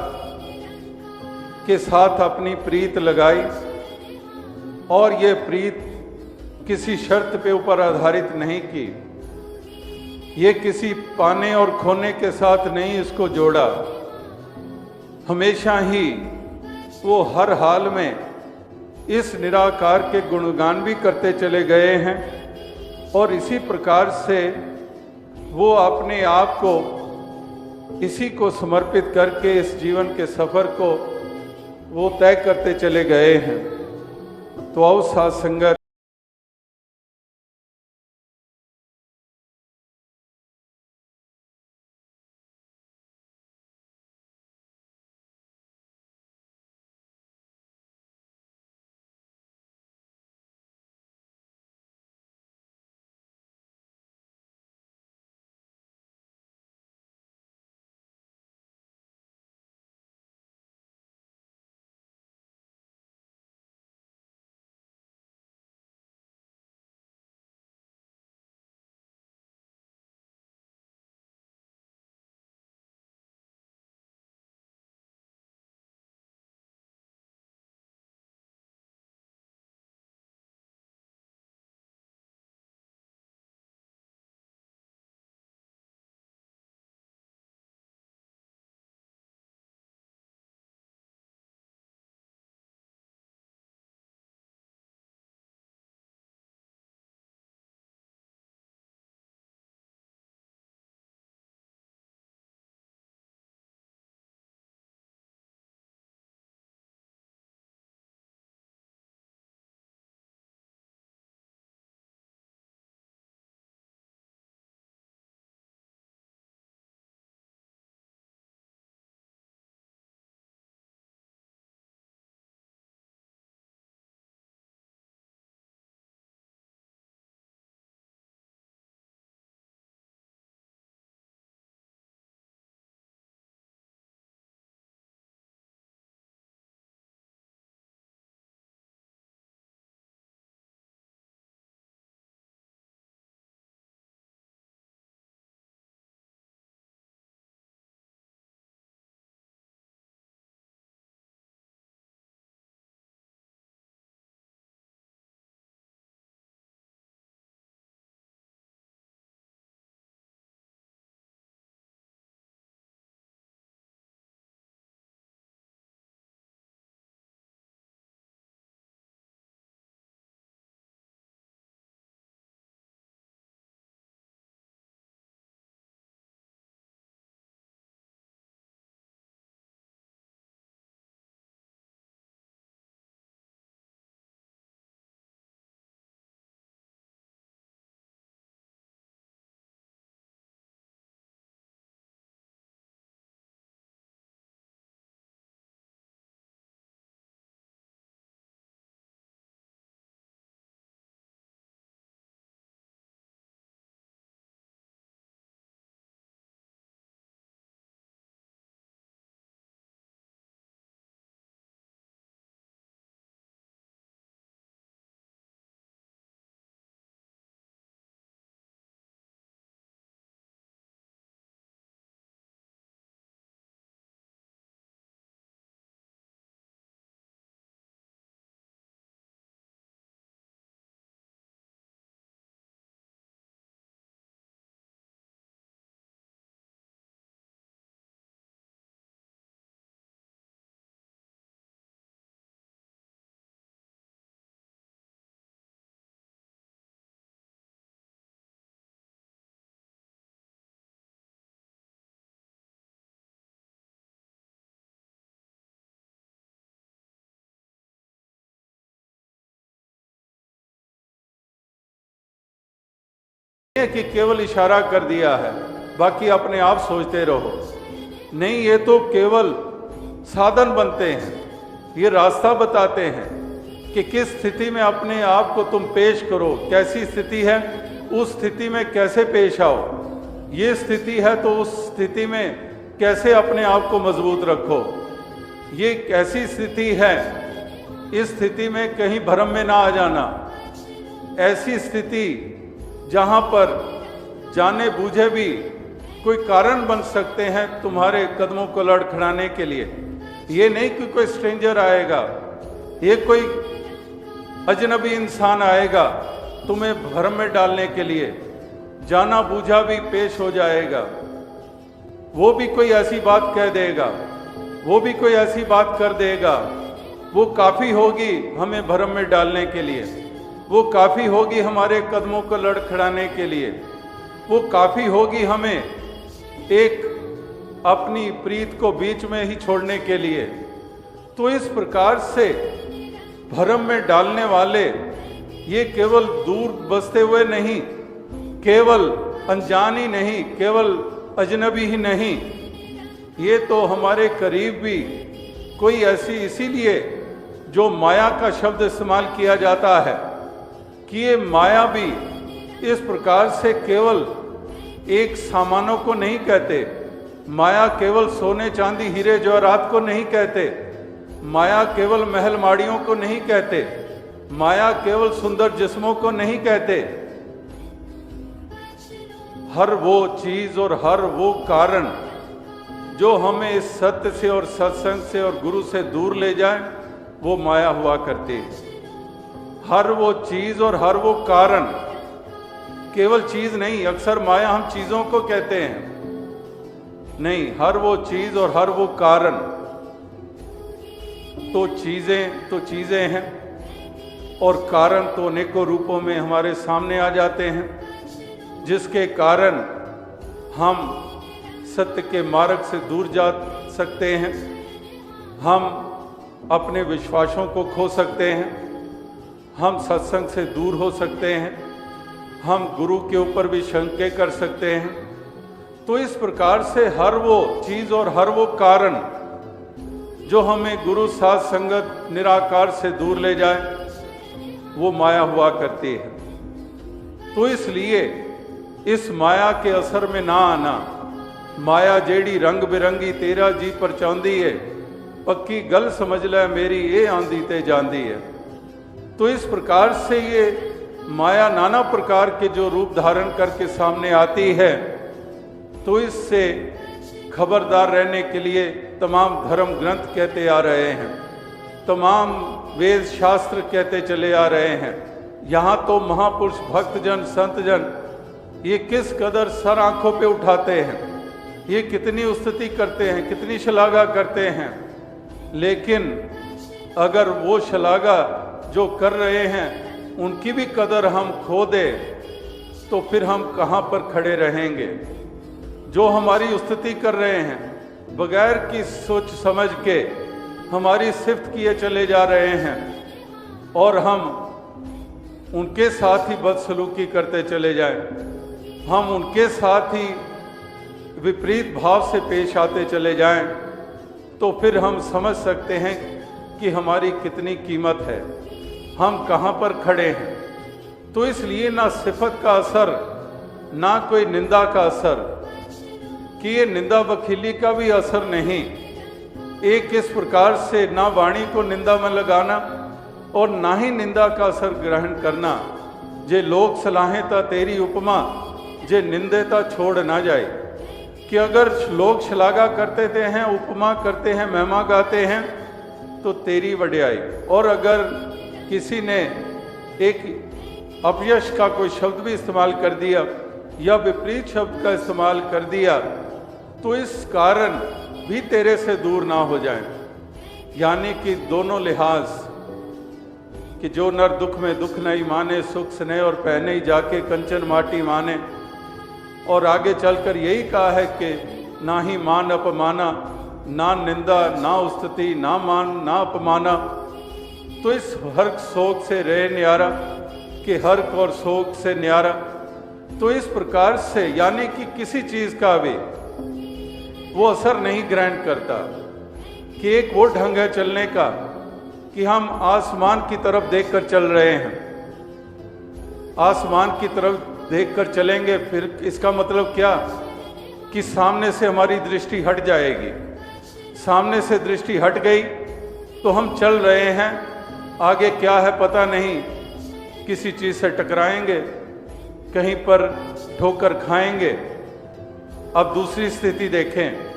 के साथ अपनी प्रीत लगाई, और ये प्रीत किसी शर्त पे ऊपर आधारित नहीं की, ये किसी पाने और खोने के साथ नहीं इसको जोड़ा। हमेशा ही वो हर हाल में इस निराकार के गुणगान भी करते चले गए हैं, और इसी प्रकार से वो अपने आप को इसी को समर्पित करके इस जीवन के सफर को वो तय करते चले गए हैं। तो आओ साथ संगत कि केवल इशारा कर दिया है, बाकी अपने आप सोचते रहो। नहीं, ये तो केवल साधन बनते हैं, ये रास्ता बताते हैं कि किस स्थिति में अपने आप को तुम पेश करो। कैसी स्थिति है, उस स्थिति में कैसे पेश आओ। ये स्थिति है तो उस स्थिति में कैसे अपने आप को मजबूत रखो। ये कैसी स्थिति है, इस स्थिति में कहीं भ्रम में ना आ जाना। ऐसी स्थिति जहां पर जाने बूझे भी कोई कारण बन सकते हैं तुम्हारे कदमों को लड़खड़ाने के लिए। ये नहीं कि कोई स्ट्रेंजर आएगा, ये कोई अजनबी इंसान आएगा तुम्हें भ्रम में डालने के लिए, जाना बूझा भी पेश हो जाएगा। वो भी कोई ऐसी बात कह देगा, वो भी कोई ऐसी बात कर देगा, वो काफ़ी होगी हमें भ्रम में डालने के लिए, वो काफ़ी होगी हमारे कदमों को लड़खड़ाने के लिए, वो काफ़ी होगी हमें एक अपनी प्रीत को बीच में ही छोड़ने के लिए। तो इस प्रकार से भ्रम में डालने वाले ये केवल दूर बसते हुए नहीं, केवल अनजान ही नहीं, केवल अजनबी ही नहीं, ये तो हमारे करीब भी कोई ऐसी, इसीलिए जो माया का शब्द इस्तेमाल किया जाता है कि ये माया भी इस प्रकार से केवल एक सामानों को नहीं कहते। माया केवल सोने चांदी हीरे जवाहरात को नहीं कहते, माया केवल महल माड़ियों को नहीं कहते, माया केवल सुंदर जिस्मों को नहीं कहते। हर वो चीज और हर वो कारण जो हमें इस सत्य से और सत्संग से और गुरु से दूर ले जाए, वो माया हुआ करती है। हर वो चीज और हर वो कारण, केवल चीज नहीं, अक्सर माया हम चीजों को कहते हैं, नहीं, हर वो चीज और हर वो कारण। तो चीजें हैं और कारण तो अनेकों रूपों में हमारे सामने आ जाते हैं, जिसके कारण हम सत्य के मार्ग से दूर जा सकते हैं, हम अपने विश्वासों को खो सकते हैं, हम सत्संग से दूर हो सकते हैं, हम गुरु के ऊपर भी शंके कर सकते हैं। तो इस प्रकार से हर वो चीज और हर वो कारण जो हमें गुरु साध संगत निराकार से दूर ले जाए, वो माया हुआ करती है। तो इसलिए इस माया के असर में ना आना। माया जेड़ी रंग बिरंगी तेरा जी परचांदी है, पक्की गल समझ ले मेरी ये आंदी ते जांदी है। तो इस प्रकार से ये माया नाना प्रकार के जो रूप धारण करके सामने आती है, तो इससे खबरदार रहने के लिए तमाम धर्म ग्रंथ कहते आ रहे हैं, तमाम वेद शास्त्र कहते चले आ रहे हैं। यहाँ तो महापुरुष भक्तजन संतजन ये किस कदर सर आंखों पे उठाते हैं, ये कितनी स्तुति करते हैं, कितनी शलाघा करते हैं। लेकिन अगर वो शलाघा जो कर रहे हैं उनकी भी कदर हम खो दे, तो फिर हम कहाँ पर खड़े रहेंगे। जो हमारी स्तुति कर रहे हैं बगैर की सोच समझ के हमारी सिफ्त किए चले जा रहे हैं, और हम उनके साथ ही बदसलूकी करते चले जाएं, हम उनके साथ ही विपरीत भाव से पेश आते चले जाएं, तो फिर हम समझ सकते हैं कि हमारी कितनी कीमत है, हम कहाँ पर खड़े हैं। तो इसलिए ना सिफत का असर, ना कोई निंदा का असर, कि ये निंदा वकीली का भी असर नहीं। एक इस प्रकार से ना वाणी को निंदा में लगाना और ना ही निंदा का असर ग्रहण करना। जे लोग सलाहें ता तेरी उपमा, जे निंदेता छोड़ ना जाए। कि अगर लोग शलाघा करते थे हैं, उपमा करते हैं, महिमा गाते हैं, तो तेरी वड्याई। और अगर किसी ने एक अपयश का कोई शब्द भी इस्तेमाल कर दिया या विपरीत शब्द का इस्तेमाल कर दिया, तो इस कारण भी तेरे से दूर ना हो जाएं। यानी कि दोनों लिहाज, कि जो नर दुख में दुख नहीं माने, सुख स्नेह और पहने ही जाके कंचन माटी माने। और आगे चलकर यही कहा है कि ना ही मान अपमाना, ना निंदा, ना स्तुति, ना मान, ना अपमाना। तो इस हर्क शोक से रहे न्यारा, कि हर्क और शोक से न्यारा, तो इस प्रकार से यानी कि किसी चीज का भी वो असर नहीं ग्रहण करता कि एक वो ढंग है चलने का कि हम आसमान की तरफ देखकर चल रहे हैं, आसमान की तरफ देखकर चलेंगे, फिर इसका मतलब क्या कि सामने से हमारी दृष्टि हट जाएगी। सामने से दृष्टि हट गई तो हम चल रहे हैं, आगे क्या है पता नहीं, किसी चीज से टकराएंगे, कहीं पर ठोकर खाएंगे। अब दूसरी स्थिति देखें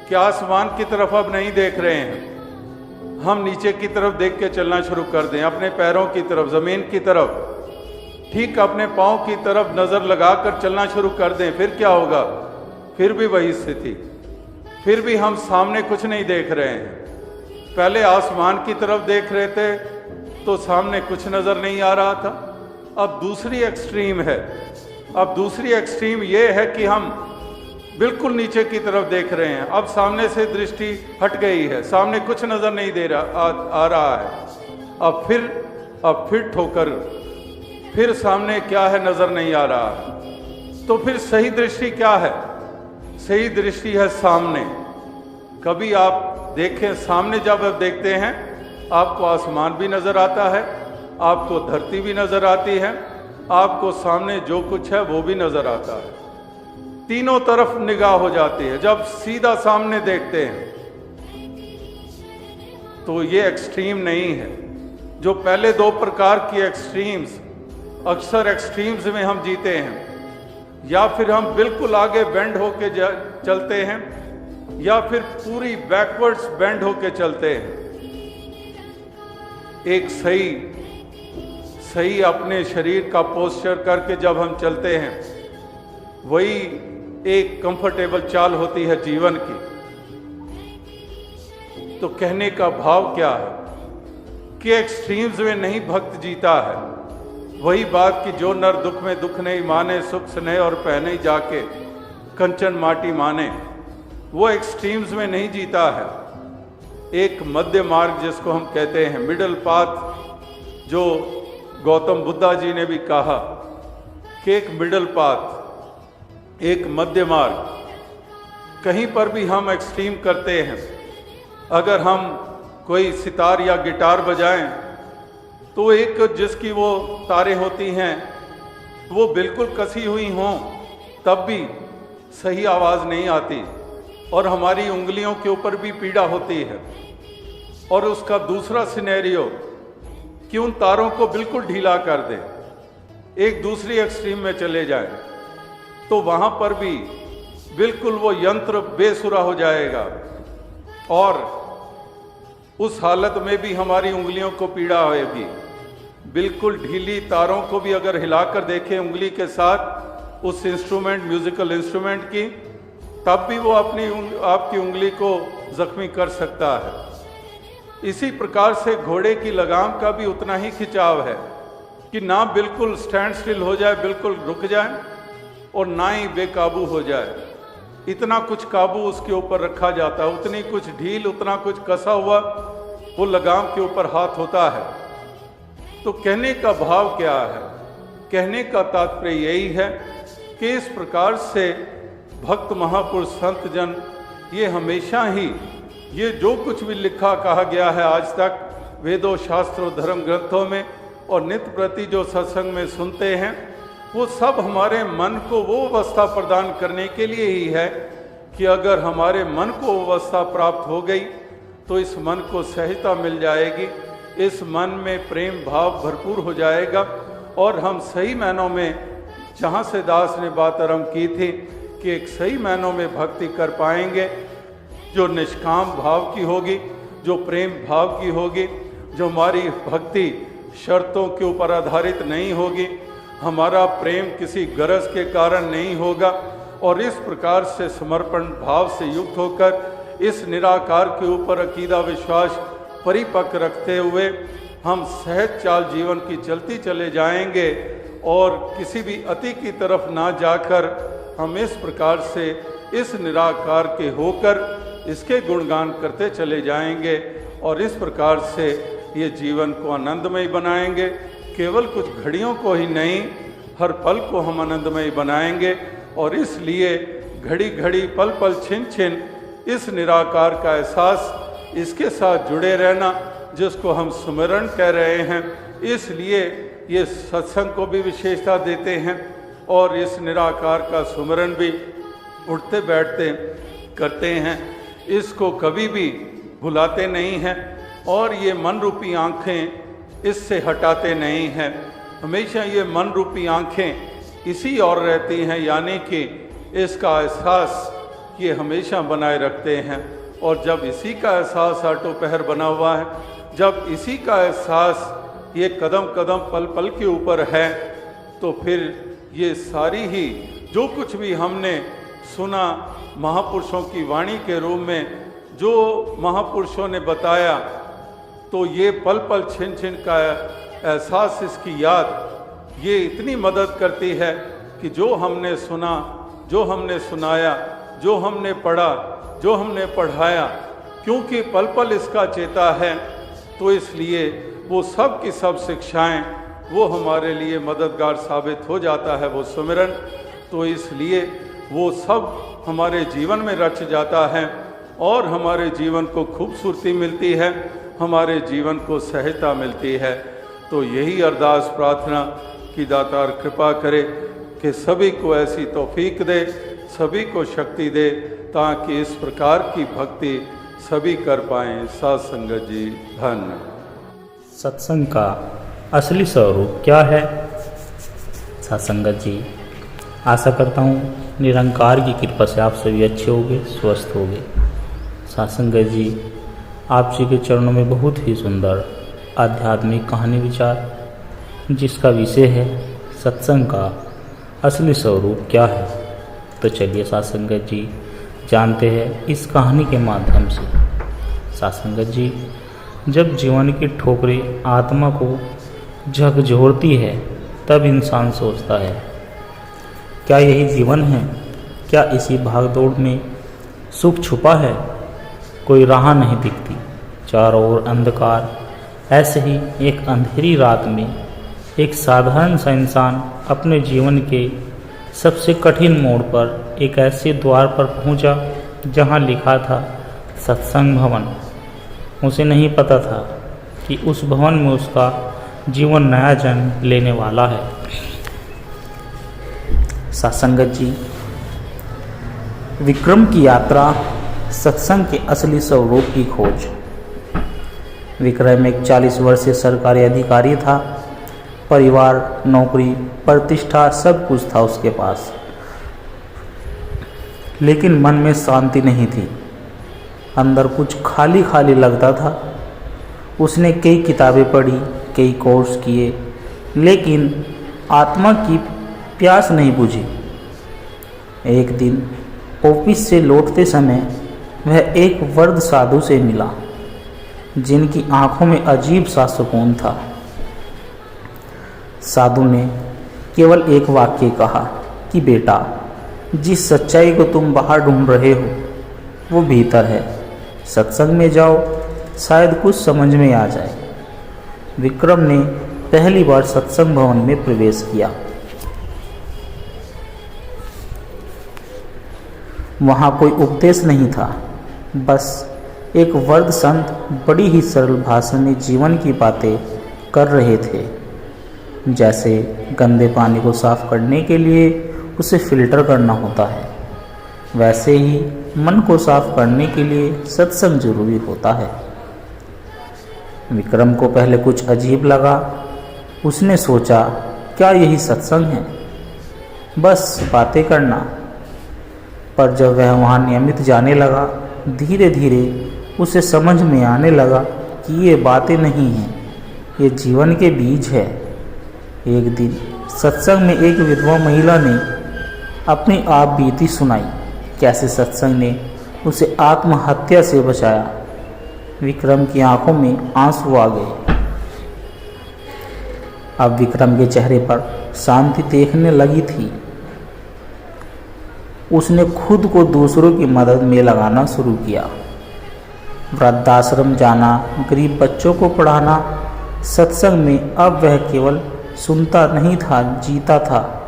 कि आसमान की तरफ अब नहीं देख रहे हैं, हम नीचे की तरफ देख के चलना शुरू कर दें, अपने पैरों की तरफ, जमीन की तरफ, ठीक अपने पांव की तरफ नजर लगाकर चलना शुरू कर दें, फिर क्या होगा? फिर भी वही स्थिति, फिर भी हम सामने कुछ नहीं देख रहे हैं। पहले आसमान की तरफ देख रहे थे तो सामने कुछ नजर नहीं आ रहा था। अब दूसरी एक्सट्रीम है, अब दूसरी एक्सट्रीम ये है कि हम बिल्कुल नीचे की तरफ देख रहे हैं, अब सामने से दृष्टि हट गई है, सामने कुछ नजर नहीं दे रहा आ रहा है। अब फिर ठोकर, फिर सामने क्या है नजर नहीं आ रहा है। तो फिर सही दृष्टि क्या है? सही दृष्टि है सामने। कभी आप देखें, सामने जब आप देखते हैं आपको आसमान भी नजर आता है, आपको धरती भी नजर आती है, आपको सामने जो कुछ है वो भी नजर आता है, तीनों तरफ निगाह हो जाती है। जब सीधा सामने देखते हैं तो ये एक्सट्रीम नहीं है। जो पहले दो प्रकार की एक्सट्रीम्स, अक्सर एक्सट्रीम्स में हम जीते हैं, या फिर हम बिल्कुल आगे बेंड होके चलते हैं, या फिर पूरी बैकवर्ड्स बेंड होके चलते हैं। एक सही अपने शरीर का पोस्चर करके जब हम चलते हैं, वही एक कंफर्टेबल चाल होती है जीवन की। तो कहने का भाव क्या है कि एक्सट्रीम्स में नहीं भक्त जीता है। वही बात कि जो नर दुख में दुख नहीं माने, सुख स्नेह और पहने जाके कंचन माटी माने, वो एक्सट्रीम्स में नहीं जीता है। एक मध्य मार्ग जिसको हम कहते हैं मिडल पाथ, जो गौतम बुद्धा जी ने भी कहा कि एक मिडल पाथ, एक मध्य मार्ग। कहीं पर भी हम एक्सट्रीम करते हैं। अगर हम कोई सितार या गिटार बजाएं तो एक जिसकी वो तारें होती हैं वो बिल्कुल कसी हुई हों तब भी सही आवाज़ नहीं आती, और हमारी उंगलियों के ऊपर भी पीड़ा होती है। और उसका दूसरा सिनेरियो कि उन तारों को बिल्कुल ढीला कर दें, एक दूसरी एक्सट्रीम में चले जाएं, तो वहाँ पर भी बिल्कुल वो यंत्र बेसुरा हो जाएगा, और उस हालत में भी हमारी उंगलियों को पीड़ा होगी। बिल्कुल ढीली तारों को भी अगर हिलाकर देखें उंगली के साथ उस इंस्ट्रूमेंट, म्यूजिकल इंस्ट्रूमेंट की, तब भी वो आपकी उंगली को जख्मी कर सकता है। इसी प्रकार से घोड़े की लगाम का भी उतना ही खिंचाव है कि ना बिल्कुल स्टैंड स्टिल हो जाए, बिल्कुल रुक जाए, और ना ही बेकाबू हो जाए। इतना कुछ काबू उसके ऊपर रखा जाता है, उतनी कुछ ढील, उतना कुछ कसा हुआ वो लगाम के ऊपर हाथ होता है। तो कहने का भाव क्या है? कहने का तात्पर्य यही है कि इस प्रकार से भक्त महापुरुष संत जन ये हमेशा ही ये जो कुछ भी लिखा कहा गया है आज तक वेदों, शास्त्रों, धर्म ग्रंथों में और नित्य प्रति जो सत्संग में सुनते हैं, वो सब हमारे मन को वो अवस्था प्रदान करने के लिए ही है कि अगर हमारे मन को वो अवस्था प्राप्त हो गई तो इस मन को सहजता मिल जाएगी, इस मन में प्रेम भाव भरपूर हो जाएगा, और हम सही मायनों में, जहाँ से दास ने बात आरंभ की थी कि एक सही मायनों में भक्ति कर पाएंगे, जो निष्काम भाव की होगी, जो प्रेम भाव की होगी, जो हमारी भक्ति शर्तों के ऊपर आधारित नहीं होगी, हमारा प्रेम किसी गरज के कारण नहीं होगा, और इस प्रकार से समर्पण भाव से युक्त होकर इस निराकार के ऊपर अकीदा विश्वास परिपक्व रखते हुए हम सहज चाल जीवन की चलती चले जाएंगे, और किसी भी अति की तरफ ना जाकर हम इस प्रकार से इस निराकार के होकर इसके गुणगान करते चले जाएंगे, और इस प्रकार से ये जीवन को आनंदमय बनाएंगे। केवल कुछ घड़ियों को ही नहीं हर पल को हम आनंदमय बनाएंगे। और इसलिए घड़ी घड़ी पल पल छिन छिन इस निराकार का एहसास, इसके साथ जुड़े रहना, जिसको हम सुमिरन कह रहे हैं, इसलिए ये सत्संग को भी विशेषता देते हैं और इस निराकार का सुमिरन भी उठते बैठते करते हैं। इसको कभी भी भुलाते नहीं हैं और ये मन रूपी आँखें इससे हटाते नहीं हैं। हमेशा ये मन रूपी आँखें इसी और रहती हैं, यानी कि इसका एहसास ये हमेशा बनाए रखते हैं। और जब इसी का एहसास आटो पहर बना हुआ है, जब इसी का एहसास ये कदम कदम पल पल के ऊपर है, तो फिर ये सारी ही जो कुछ भी हमने सुना महापुरुषों की वाणी के रूप में, जो महापुरुषों ने बताया, तो ये पल पल छिन छिन का एहसास, इसकी याद ये इतनी मदद करती है कि जो हमने सुना, जो हमने सुनाया, जो हमने पढ़ा, जो हमने पढ़ाया, क्योंकि पल पल इसका चेता है, तो इसलिए वो सब की सब शिक्षाएं वो हमारे लिए मददगार साबित हो जाता है, वो सुमिरन। तो इसलिए वो सब हमारे जीवन में रच जाता है और हमारे जीवन को खूबसूरती मिलती है, हमारे जीवन को सहजता मिलती है। तो यही अरदास प्रार्थना कि दातार कृपा करे कि सभी को ऐसी तौफीक दे, सभी को शक्ति दे, ताकि इस प्रकार की भक्ति सभी कर पाएँ। साध संगत जी धन्य। सत्संग का असली स्वरूप क्या है? साध संगत जी, आशा करता हूँ निरंकार की कृपा से आप सभी अच्छे होंगे, स्वस्थ होंगे। साध संगत जी, आप जी के चरणों में बहुत ही सुंदर आध्यात्मिक कहानी विचार, जिसका विषय है सत्संग का असली स्वरूप क्या है। तो चलिए साध संगत जी जानते हैं इस कहानी के माध्यम से। साध संगत जी, जब जीवन की ठोकरें आत्मा को झकझोरती है, तब इंसान सोचता है, क्या यही जीवन है? क्या इसी भागदौड़ में सुख छुपा है? कोई राह नहीं दिखती, चारों ओर अंधकार। ऐसे ही एक अंधेरी रात में एक साधारण सा इंसान अपने जीवन के सबसे कठिन मोड़ पर एक ऐसे द्वार पर पहुंचा जहां लिखा था सत्संग भवन। उसे नहीं पता था कि उस भवन में उसका जीवन नया जन्म लेने वाला है। साध संगत जी, विक्रम की यात्रा, सत्संग के असली स्वरूप की खोज। विक्रम एक 40 वर्षीय सरकारी अधिकारी था। परिवार, नौकरी, प्रतिष्ठा सब कुछ था उसके पास, लेकिन मन में शांति नहीं थी। अंदर कुछ खाली खाली लगता था। उसने कई किताबें पढ़ी, कई कोर्स किए, लेकिन आत्मा की प्यास नहीं बुझी। एक दिन ऑफिस से लौटते समय वह एक वृद्ध साधु से मिला, जिनकी आंखों में अजीब सा सुकून था। साधु ने केवल एक वाक्य कहा कि बेटा, जिस सच्चाई को तुम बाहर ढूंढ रहे हो वो भीतर है। सत्संग में जाओ, शायद कुछ समझ में आ जाए। विक्रम ने पहली बार सत्संग भवन में प्रवेश किया। वहाँ कोई उपदेश नहीं था, बस एक वृद्ध संत बड़ी ही सरल भाषा में जीवन की बातें कर रहे थे। जैसे गंदे पानी को साफ करने के लिए उसे फिल्टर करना होता है, वैसे ही मन को साफ करने के लिए सत्संग जरूरी होता है। विक्रम को पहले कुछ अजीब लगा। उसने सोचा, क्या यही सत्संग है? बस बातें करना। पर जब वह वहाँ नियमित जाने लगा, धीरे धीरे उसे समझ में आने लगा कि ये बातें नहीं हैं, ये जीवन के बीज है। एक दिन सत्संग में एक विधवा महिला ने अपनी आप बीती सुनाई, कैसे सत्संग ने उसे आत्महत्या से बचाया। विक्रम की आंखों में आंसू आ गए। अब विक्रम के चेहरे पर शांति देखने लगी थी। उसने खुद को दूसरों की मदद में लगाना शुरू किया। वृद्धाश्रम जाना, गरीब बच्चों को पढ़ाना। सत्संग में अब वह केवल सुनता नहीं था, जीता था।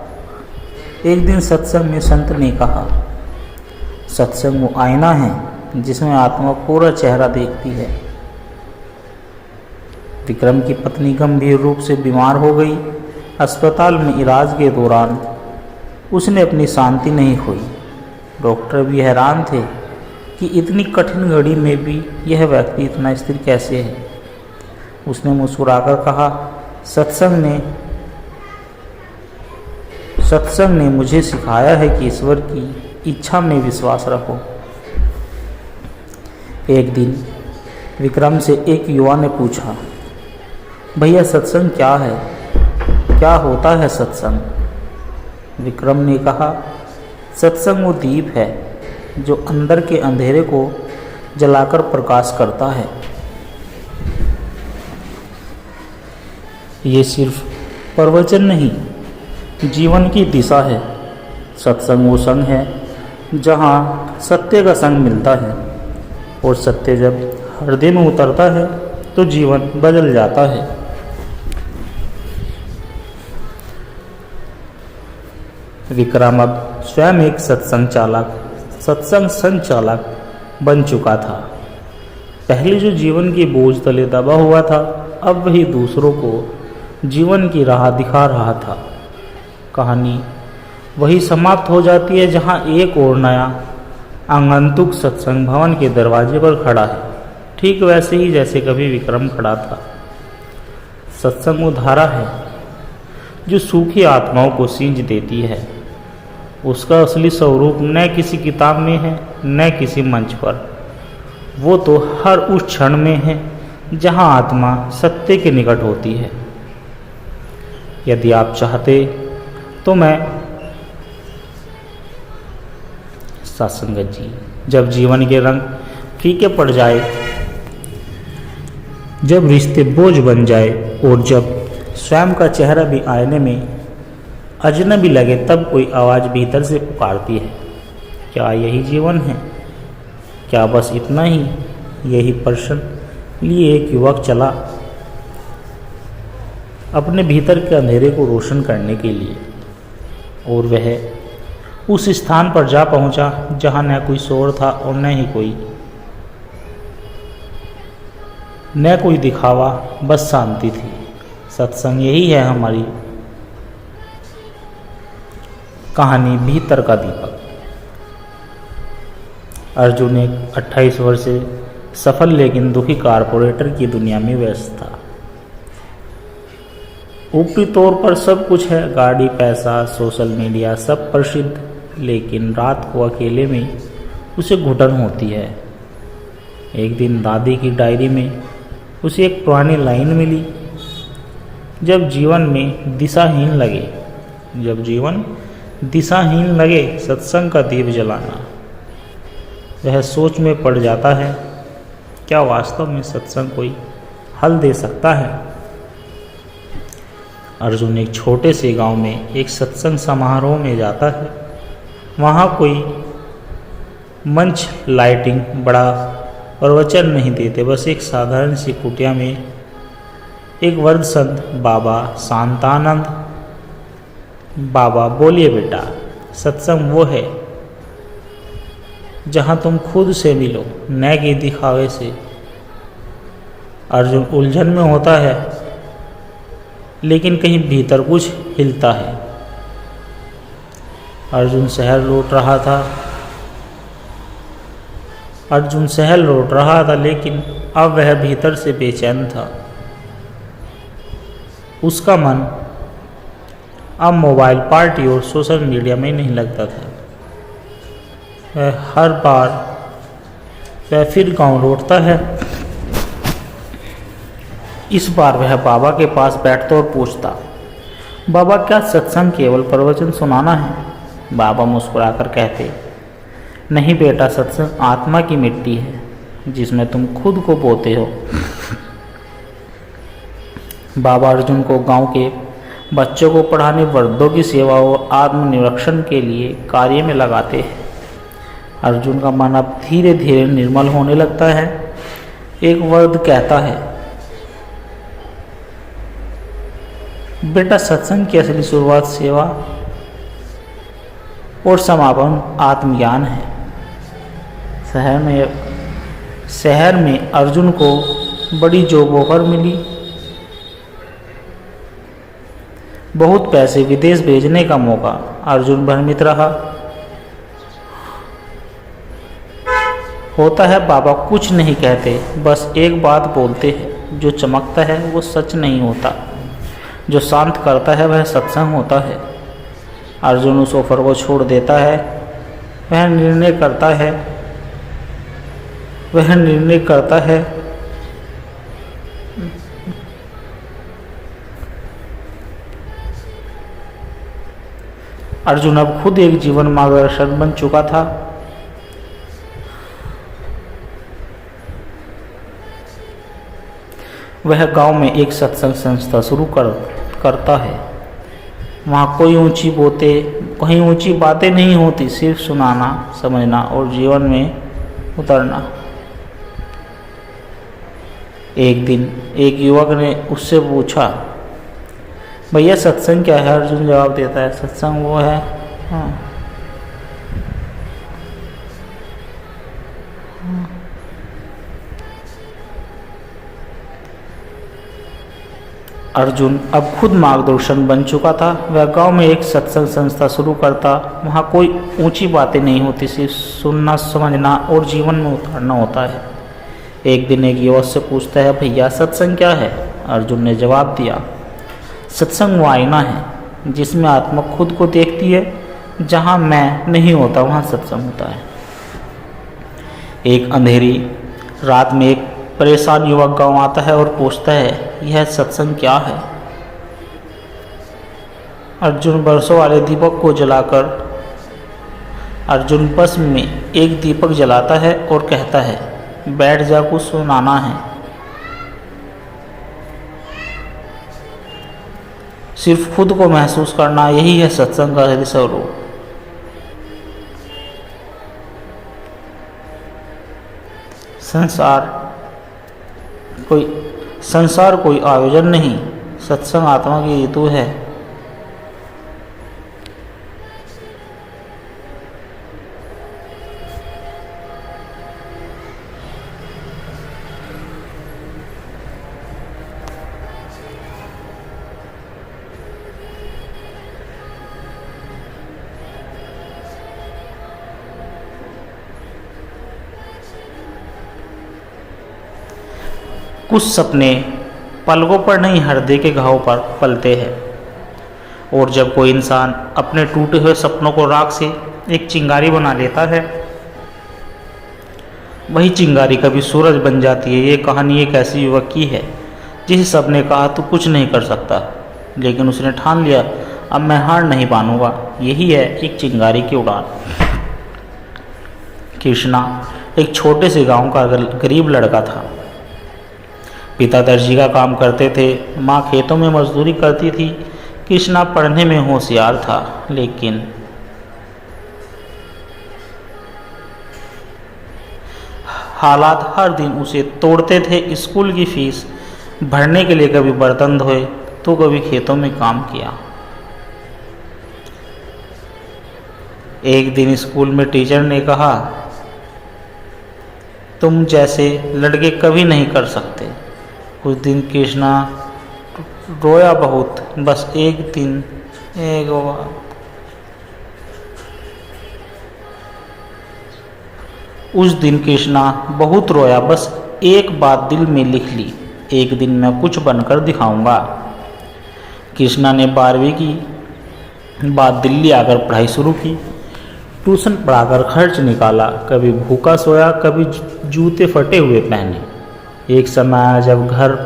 एक दिन सत्संग में संत ने कहा, सत्संग वो आईना है जिसमें आत्मा पूरा चेहरा देखती है। विक्रम की पत्नी गंभीर रूप से बीमार हो गई। अस्पताल में इलाज के दौरान उसने अपनी शांति नहीं खोई। डॉक्टर भी हैरान थे कि इतनी कठिन घड़ी में भी यह व्यक्ति इतना स्थिर कैसे है। उसने मुस्कुराकर कहा, सत्संग ने मुझे सिखाया है कि ईश्वर की इच्छा में विश्वास रखो। एक दिन विक्रम से एक युवा ने पूछा, भैया सत्संग क्या है, क्या होता है सत्संग? विक्रम ने कहा, सत्संग वो दीप है जो अंदर के अंधेरे को जलाकर प्रकाश करता है। ये सिर्फ प्रवचन नहीं, जीवन की दिशा है। सत्संग वो संग है जहाँ सत्य का संग मिलता है, और सत्य जब हृदय में उतरता है तो जीवन बदल जाता है। विक्रम अब स्वयं एक सत्संग संचालक बन चुका था। पहले जो जीवन के बोझ तले दबा हुआ था, अब वही दूसरों को जीवन की राह दिखा रहा था। कहानी वही समाप्त हो जाती है जहां एक और नया आगंतुक सत्संग भवन के दरवाजे पर खड़ा है, ठीक वैसे ही जैसे कभी विक्रम खड़ा था। सत्संग वो धारा है जो सूखी आत्माओं को सींच देती है। उसका असली स्वरूप न किसी किताब में है, न किसी मंच पर। वो तो हर उस क्षण में है जहां आत्मा सत्य के निकट होती है। यदि आप चाहते तो मैं सत्संगत जी, जब जीवन के रंग फीके पड़ जाए, जब रिश्ते बोझ बन जाए, और जब स्वयं का चेहरा भी आईने में अजनबी लगे, तब कोई आवाज़ भीतर से पुकारती है, क्या यही जीवन है? क्या बस इतना ही? यही प्रश्न लिए एक युवक चला अपने भीतर के अंधेरे को रोशन करने के लिए, और वह उस स्थान पर जा पहुंचा जहां न कोई शोर था और न कोई दिखावा, बस शांति थी। सत्संग यही है हमारी कहानी, भीतर का दीपक। अर्जुन एक 28 वर्ष से सफल लेकिन दुखी कारपोरेटर की दुनिया में व्यस्त था। ऊपरी तौर पर सब कुछ है, गाड़ी, पैसा, सोशल मीडिया, सब प्रसिद्ध, लेकिन रात को अकेले में उसे घुटन होती है। एक दिन दादी की डायरी में उसे एक पुरानी लाइन मिली, जब जीवन दिशाहीन लगे सत्संग का दीप जलाना। वह सोच में पड़ जाता है, क्या वास्तव में सत्संग कोई हल दे सकता है? अर्जुन एक छोटे से गांव में एक सत्संग समारोह में जाता है। वहाँ कोई मंच, लाइटिंग, बड़ा प्रवचन नहीं देते, बस एक साधारण सी कुटिया में एक वृद्ध संत बाबा शांतानंद, बाबा बोलिए बेटा, सत्संग वो है जहाँ तुम खुद से मिलो, न कि दिखावे से। अर्जुन उलझन में होता है, लेकिन कहीं भीतर कुछ हिलता है। अर्जुन शहर लौट रहा था, लेकिन अब वह भीतर से बेचैन था। उसका मन अब मोबाइल, पार्टी और सोशल मीडिया में नहीं लगता था। हर बार वह फिर गांव लौटता है। इस बार वह बाबा के पास बैठता और पूछता, बाबा क्या सत्संग केवल प्रवचन सुनाना है? बाबा मुस्कुराकर कहते, नहीं बेटा, सत्संग आत्मा की मिट्टी है जिसमें तुम खुद को बोते हो। बाबा अर्जुन को गांव के बच्चों को पढ़ाने, वृद्धों की सेवा और आत्मनिरीक्षण के लिए कार्य में लगाते हैं। अर्जुन का मन अब धीरे धीरे निर्मल होने लगता है। एक वृद्ध कहता है, बेटा, सत्संग की असली शुरुआत सेवा और समापन आत्मज्ञान है। शहर में अर्जुन को बड़ी जॉब ऑफर मिली, बहुत पैसे, विदेश भेजने का मौका। अर्जुन भ्रमित रहा। होता है बाबा कुछ नहीं कहते, बस एक बात बोलते हैं, जो चमकता है वो सच नहीं होता, जो शांत करता है वह सत्संग होता है। अर्जुन उस ऑफर को छोड़ देता है। वह निर्णय करता है अर्जुन अब खुद एक जीवन मार्गदर्शक बन चुका था। वह गांव में एक सत्संग संस्था शुरू करता है। वहाँ कहीं ऊंची बातें नहीं होती, सिर्फ सुनाना, समझना और जीवन में उतरना। एक दिन एक युवक ने उससे पूछा, भैया सत्संग क्या है? अर्जुन जवाब देता है, सत्संग वो है। अर्जुन अब खुद मार्गदर्शन बन चुका था। वह गांव में एक सत्संग संस्था शुरू करता। वहाँ कोई ऊंची बातें नहीं होती, सिर्फ सुनना, समझना और जीवन में उतारना होता है। एक दिन एक युवक से पूछता है, भैया सत्संग क्या है? अर्जुन ने जवाब दिया, सत्संग वो आईना है जिसमें आत्मा खुद को देखती है। जहाँ मैं नहीं होता वहाँ सत्संग होता है। एक अंधेरी रात में एक परेशान युवक गांव आता है और पूछता है, यह सत्संग क्या है? अर्जुन बरसों वाले दीपक को जलाकर अर्जुन बस में एक दीपक जलाता है और कहता है, बैठ जा, कुछ सुनाना है। सिर्फ खुद को महसूस करना, यही है सत्संग का असली स्वरूप। संसार कोई आयोजन नहीं, सत्संग आत्मा की ऋतु है। कुछ सपने पलकों पर नहीं, हृदय के घाव पर पलते हैं। और जब कोई इंसान अपने टूटे हुए सपनों को राख से एक चिंगारी बना लेता है, वही चिंगारी कभी सूरज बन जाती है। ये कहानी एक ऐसे युवक की है जिसे सबने कहा तू कुछ नहीं कर सकता, लेकिन उसने ठान लिया, अब मैं हार नहीं मानूंगा। यही है एक चिंगारी की उड़ान। कृष्णा एक छोटे से गांव का गरीब लड़का था। पिता दर्जी का काम करते थे, माँ खेतों में मजदूरी करती थी। कृष्णा पढ़ने में होशियार था, लेकिन हालात हर दिन उसे तोड़ते थे। स्कूल की फीस भरने के लिए कभी बर्तन धोए तो कभी खेतों में काम किया। एक दिन स्कूल में टीचर ने कहा, तुम जैसे लड़के कभी नहीं कर सकते। उस दिन कृष्णा रोया बहुत, बस एक बार। उस दिन कृष्णा बहुत रोया, बस एक बात दिल में लिख ली, एक दिन मैं कुछ बनकर दिखाऊंगा। कृष्णा ने 12वीं की बाद दिल्ली आकर पढ़ाई शुरू की। ट्यूशन पढ़ाकर खर्च निकाला, कभी भूखा सोया, कभी जूते फटे हुए पहने। एक समय आया जब घर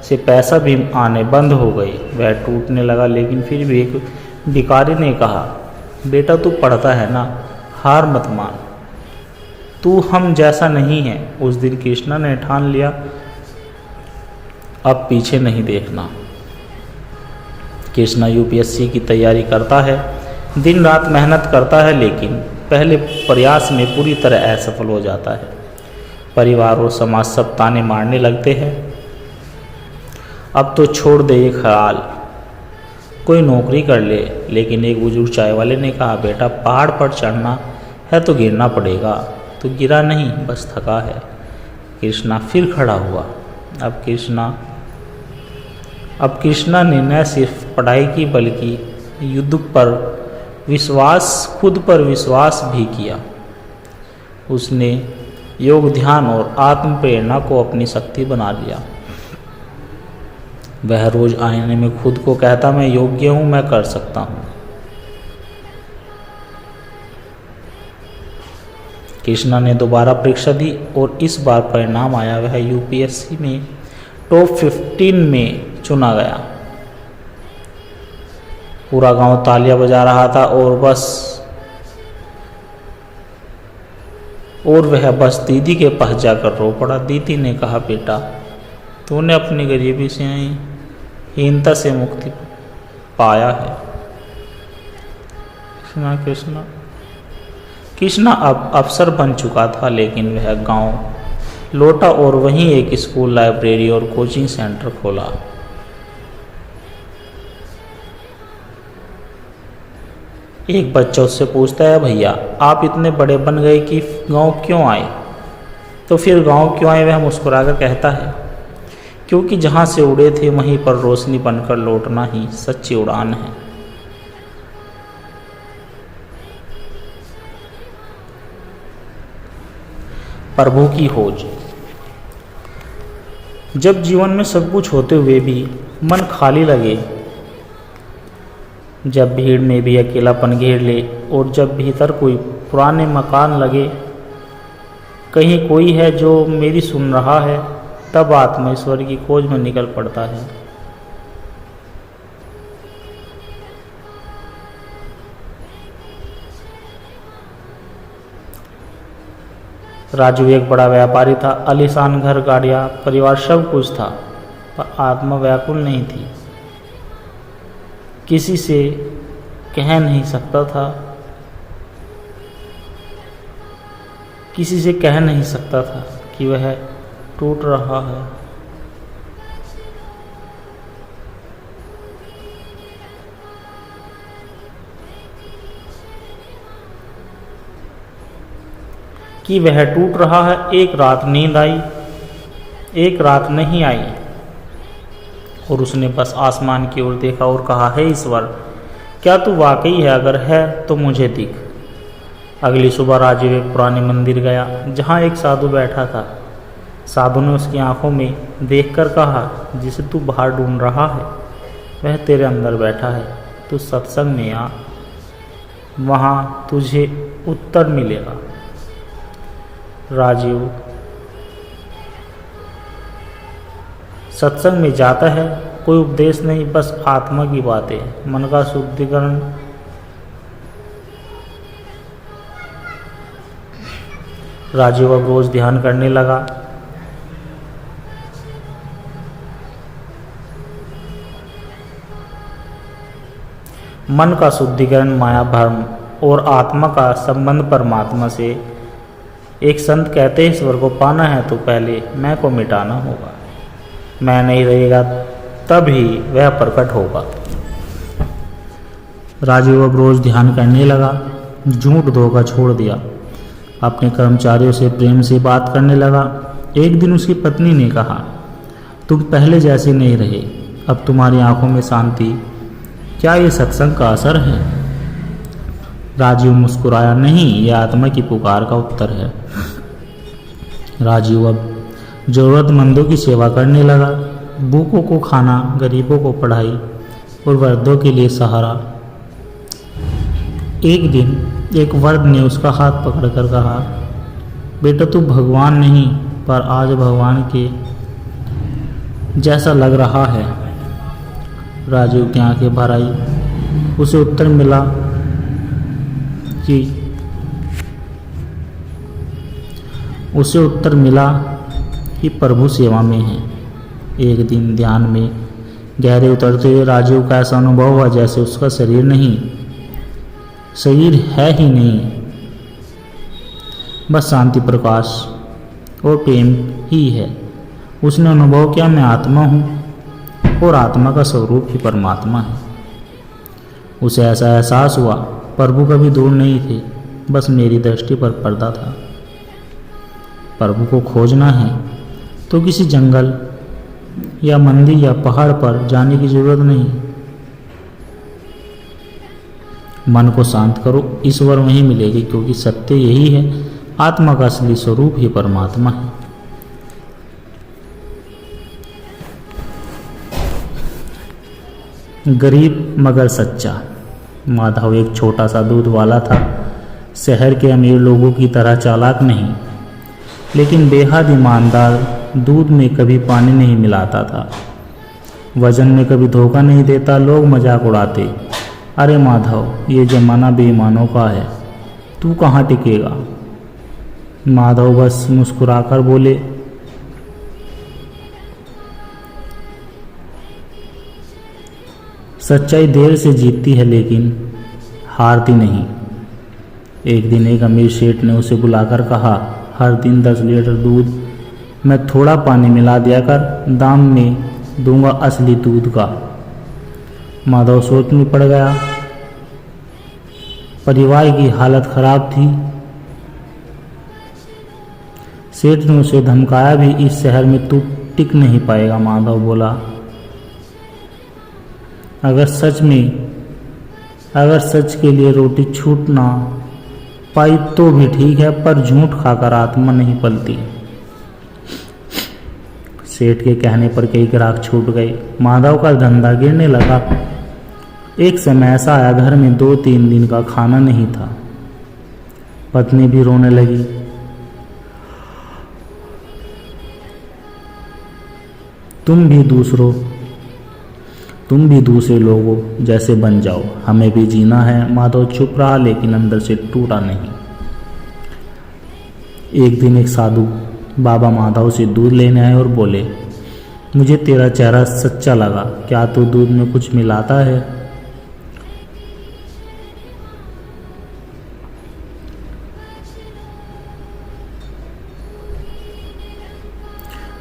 से पैसा भी आने बंद हो गए, वह टूटने लगा। लेकिन फिर भी एक भिखारी ने कहा, बेटा तू पढ़ता है ना, हार मत मान, तू हम जैसा नहीं है। उस दिन कृष्णा ने ठान लिया, अब पीछे नहीं देखना। कृष्णा यूपीएससी की तैयारी करता है, दिन रात मेहनत करता है, लेकिन पहले प्रयास में पूरी तरह असफल हो जाता है। परिवार और समाज सब ताने मारने लगते हैं, अब तो छोड़ दे ये ख्याल, कोई नौकरी कर ले। लेकिन एक बुजुर्ग चाय वाले ने कहा, बेटा पहाड़ पर चढ़ना है तो गिरना पड़ेगा। तो गिरा नहीं, बस थका है। कृष्णा फिर खड़ा हुआ। अब कृष्णा ने न सिर्फ पढ़ाई की बल्कि युद्ध पर विश्वास, खुद पर विश्वास भी किया। उसने योग, ध्यान और आत्म प्रेरणा को अपनी शक्ति बना लिया। वह रोज आईने में खुद को कहता, मैं योग्य हूं, मैं कर सकता हूं। कृष्णा ने दोबारा परीक्षा दी और इस बार परिणाम आया। वह यूपीएससी में टॉप 15 में चुना गया। पूरा गांव तालियां बजा रहा था और वह बस दीदी के पास जाकर रो पड़ा। दीदी ने कहा, बेटा तूने अपनी गरीबी से हीनता से मुक्ति पाया है। कृष्णा अब अफसर बन चुका था, लेकिन वह गांव लौटा और वहीं एक स्कूल, लाइब्रेरी और कोचिंग सेंटर खोला। एक बच्चा उससे पूछता है, भैया आप इतने बड़े बन गए कि गांव क्यों आए? तो फिर गांव क्यों आए? वह मुस्कुराकर कहता है, क्योंकि जहां से उड़े थे वहीं पर रोशनी बनकर लौटना ही सच्ची उड़ान है। प्रभु की खोज। जब जीवन में सब कुछ होते हुए भी मन खाली लगे, जब भीड़ में भी अकेलापन घेर ले और जब भीतर कोई पुराने मकान लगे, कहीं कोई है जो मेरी सुन रहा है, तब आत्मा ईश्वर की खोज में निकल पड़ता है। राजू एक बड़ा व्यापारी था। आलीशान घर, गाड़ियां, परिवार सब कुछ था, पर आत्मा व्याकुल नहीं थी। किसी से कह नहीं सकता था, किसी से कह नहीं सकता था कि वह टूट रहा है। कि वह टूट रहा है। एक रात नींद आई, एक रात नहीं आई, और उसने बस आसमान की ओर देखा और कहा, हे ईश्वर, क्या तू वाकई है? अगर है तो मुझे दिख। अगली सुबह राजीव एक पुराने मंदिर गया जहाँ एक साधु बैठा था। साधु ने उसकी आंखों में देखकर कहा, जिसे तू बाहर ढूंढ रहा है वह तेरे अंदर बैठा है। तू सत्संग में आ, वहाँ तुझे उत्तर मिलेगा। राजीव सत्संग में जाता है। कोई उपदेश नहीं, बस आत्मा की बातें, मन का शुद्धिकरण। राजीव अब रोज ध्यान करने लगा। मन का शुद्धिकरण, माया भ्रम और आत्मा का संबंध परमात्मा से। एक संत कहते हैं, ईश्वर को पाना है तो पहले मैं को मिटाना होगा। मैं नहीं रहेगा तभी वह प्रकट होगा। राजीव अब रोज ध्यान करने लगा। झूठ धोखा छोड़ दिया। अपने कर्मचारियों से प्रेम से बात करने लगा। एक दिन उसकी पत्नी ने कहा, तुम पहले जैसे नहीं रहे, अब तुम्हारी आंखों में शांति। क्या ये सत्संग का असर है? राजीव मुस्कुराया, नहीं, यह आत्मा की पुकार का उत्तर है। राजीव अब जरूरतमंदों की सेवा करने लगा। भूखों को खाना, गरीबों को पढ़ाई और वृद्धों के लिए सहारा। एक दिन एक वृद्ध ने उसका हाथ पकड़कर कहा, बेटा तू भगवान नहीं पर आज भगवान के जैसा लग रहा है। राजीव की आंखें भर आई। उसे उत्तर मिला कि प्रभु सेवा में है। एक दिन ध्यान में गहरे उतरते हुए राजीव का ऐसा अनुभव हुआ जैसे उसका शरीर है ही नहीं, बस शांति, प्रकाश और प्रेम ही है। उसने अनुभव किया, मैं आत्मा हूँ और आत्मा का स्वरूप ही परमात्मा है। उसे ऐसा एहसास हुआ प्रभु कभी दूर नहीं थे, बस मेरी दृष्टि पर पर्दा था। प्रभु को खोजना है तो किसी जंगल या मंदिर या पहाड़ पर जाने की जरूरत नहीं। मन को शांत करो, ईश्वर वहीं मिलेगी, क्योंकि सत्य यही है, आत्मा का असली स्वरूप ही परमात्मा है। गरीब मगर सच्चा। माधव एक छोटा सा दूध वाला था। शहर के अमीर लोगों की तरह चालाक नहीं, लेकिन बेहद ईमानदार। दूध में कभी पानी नहीं मिलाता था, वजन में कभी धोखा नहीं देता। लोग मजाक उड़ाते, अरे माधव, ये जमाना बेईमानों का है, तू कहाँ टिकेगा। माधव बस मुस्कुराकर बोले, सच्चाई देर से जीतती है लेकिन हारती नहीं। एक दिन एक अमीर सेठ ने उसे बुलाकर कहा, हर दिन 10 लीटर दूध में थोड़ा पानी मिला दिया कर, दाम में दूंगा असली दूध का। माधव सोच में पड़ गया। परिवार की हालत खराब थी। सेठ ने उसे धमकाया भी, इस शहर में तू टिक नहीं पाएगा। माधव बोला, अगर सच के लिए रोटी छूट ना पाई तो भी ठीक है, पर झूठ खाकर आत्मा नहीं पलती। सेठ के कहने पर कई ग्राहक छूट गए। माधव का धंधा गिरने लगा। एक समय ऐसा आया, घर में 2-3 दिन का खाना नहीं था। पत्नी भी रोने लगी। तुम भी दूसरे लोगों जैसे बन जाओ, हमें भी जीना है। माधव चुप रहा, लेकिन अंदर से टूटा नहीं। एक दिन एक साधु बाबा माधव से दूध लेने आए और बोले, मुझे तेरा चेहरा सच्चा लगा, क्या तू दूध में कुछ मिलाता है?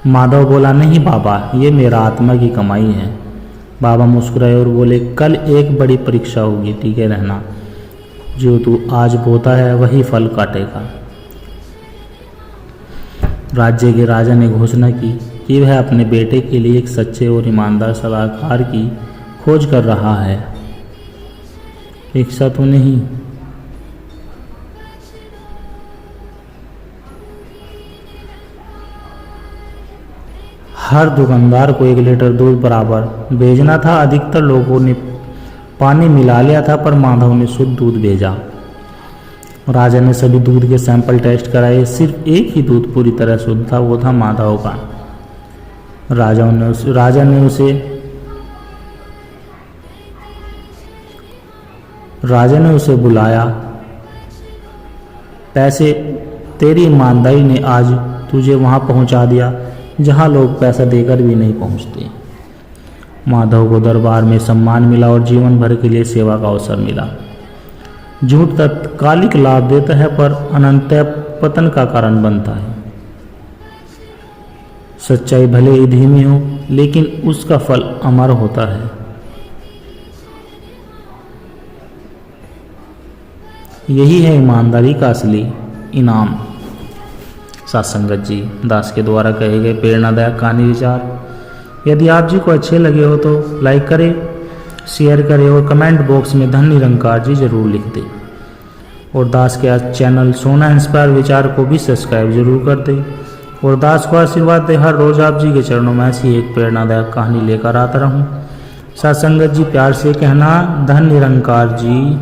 माधव बोला, नहीं बाबा, ये मेरा आत्मा की कमाई है। बाबा मुस्कुराए और बोले, कल एक बड़ी परीक्षा होगी, टीके रहना। जो तू आज बोता है वही फल काटेगा। राज्य के राजा ने घोषणा की कि वह अपने बेटे के लिए एक सच्चे और ईमानदार सलाहकार की खोज कर रहा है। परीक्षा तो नहीं, हर दुकानदार को 1 लीटर दूध बराबर भेजना था। अधिकतर लोगों ने पानी मिला लिया था, पर माधव ने शुद्ध दूध भेजा। राजा ने सभी दूध के सैंपल टेस्ट कराए। सिर्फ एक ही दूध पूरी तरह शुद्ध था, वो था माधव का। राजा ने उसे बुलाया। पैसे, तेरी ईमानदारी ने आज तुझे वहां पहुंचा दिया जहां लोग पैसा देकर भी नहीं पहुंचते। माधव को दरबार में सम्मान मिला और जीवन भर के लिए सेवा का अवसर मिला। झूठ तत्कालिक लाभ देता है, पर अनंत पतन का कारण बनता है। सच्चाई भले ही धीमी हो, लेकिन उसका फल अमर होता है। यही है ईमानदारी का असली इनाम। सत्संगत जी दास के द्वारा कहे गए प्रेरणादायक कहानी विचार यदि आप जी को अच्छे लगे हो तो लाइक करें, शेयर करें और कमेंट बॉक्स में धन निरंकार जी जरूर लिख दें। और दास के आज चैनल सोना इंस्पायर विचार को भी सब्सक्राइब जरूर कर दें। और दास को आशीर्वाद दे, हर रोज आप जी के चरणों में ऐसी एक प्रेरणादायक कहानी लेकर आता रहूं। सत्संगत जी प्यार से कहना, धन निरंकार जी।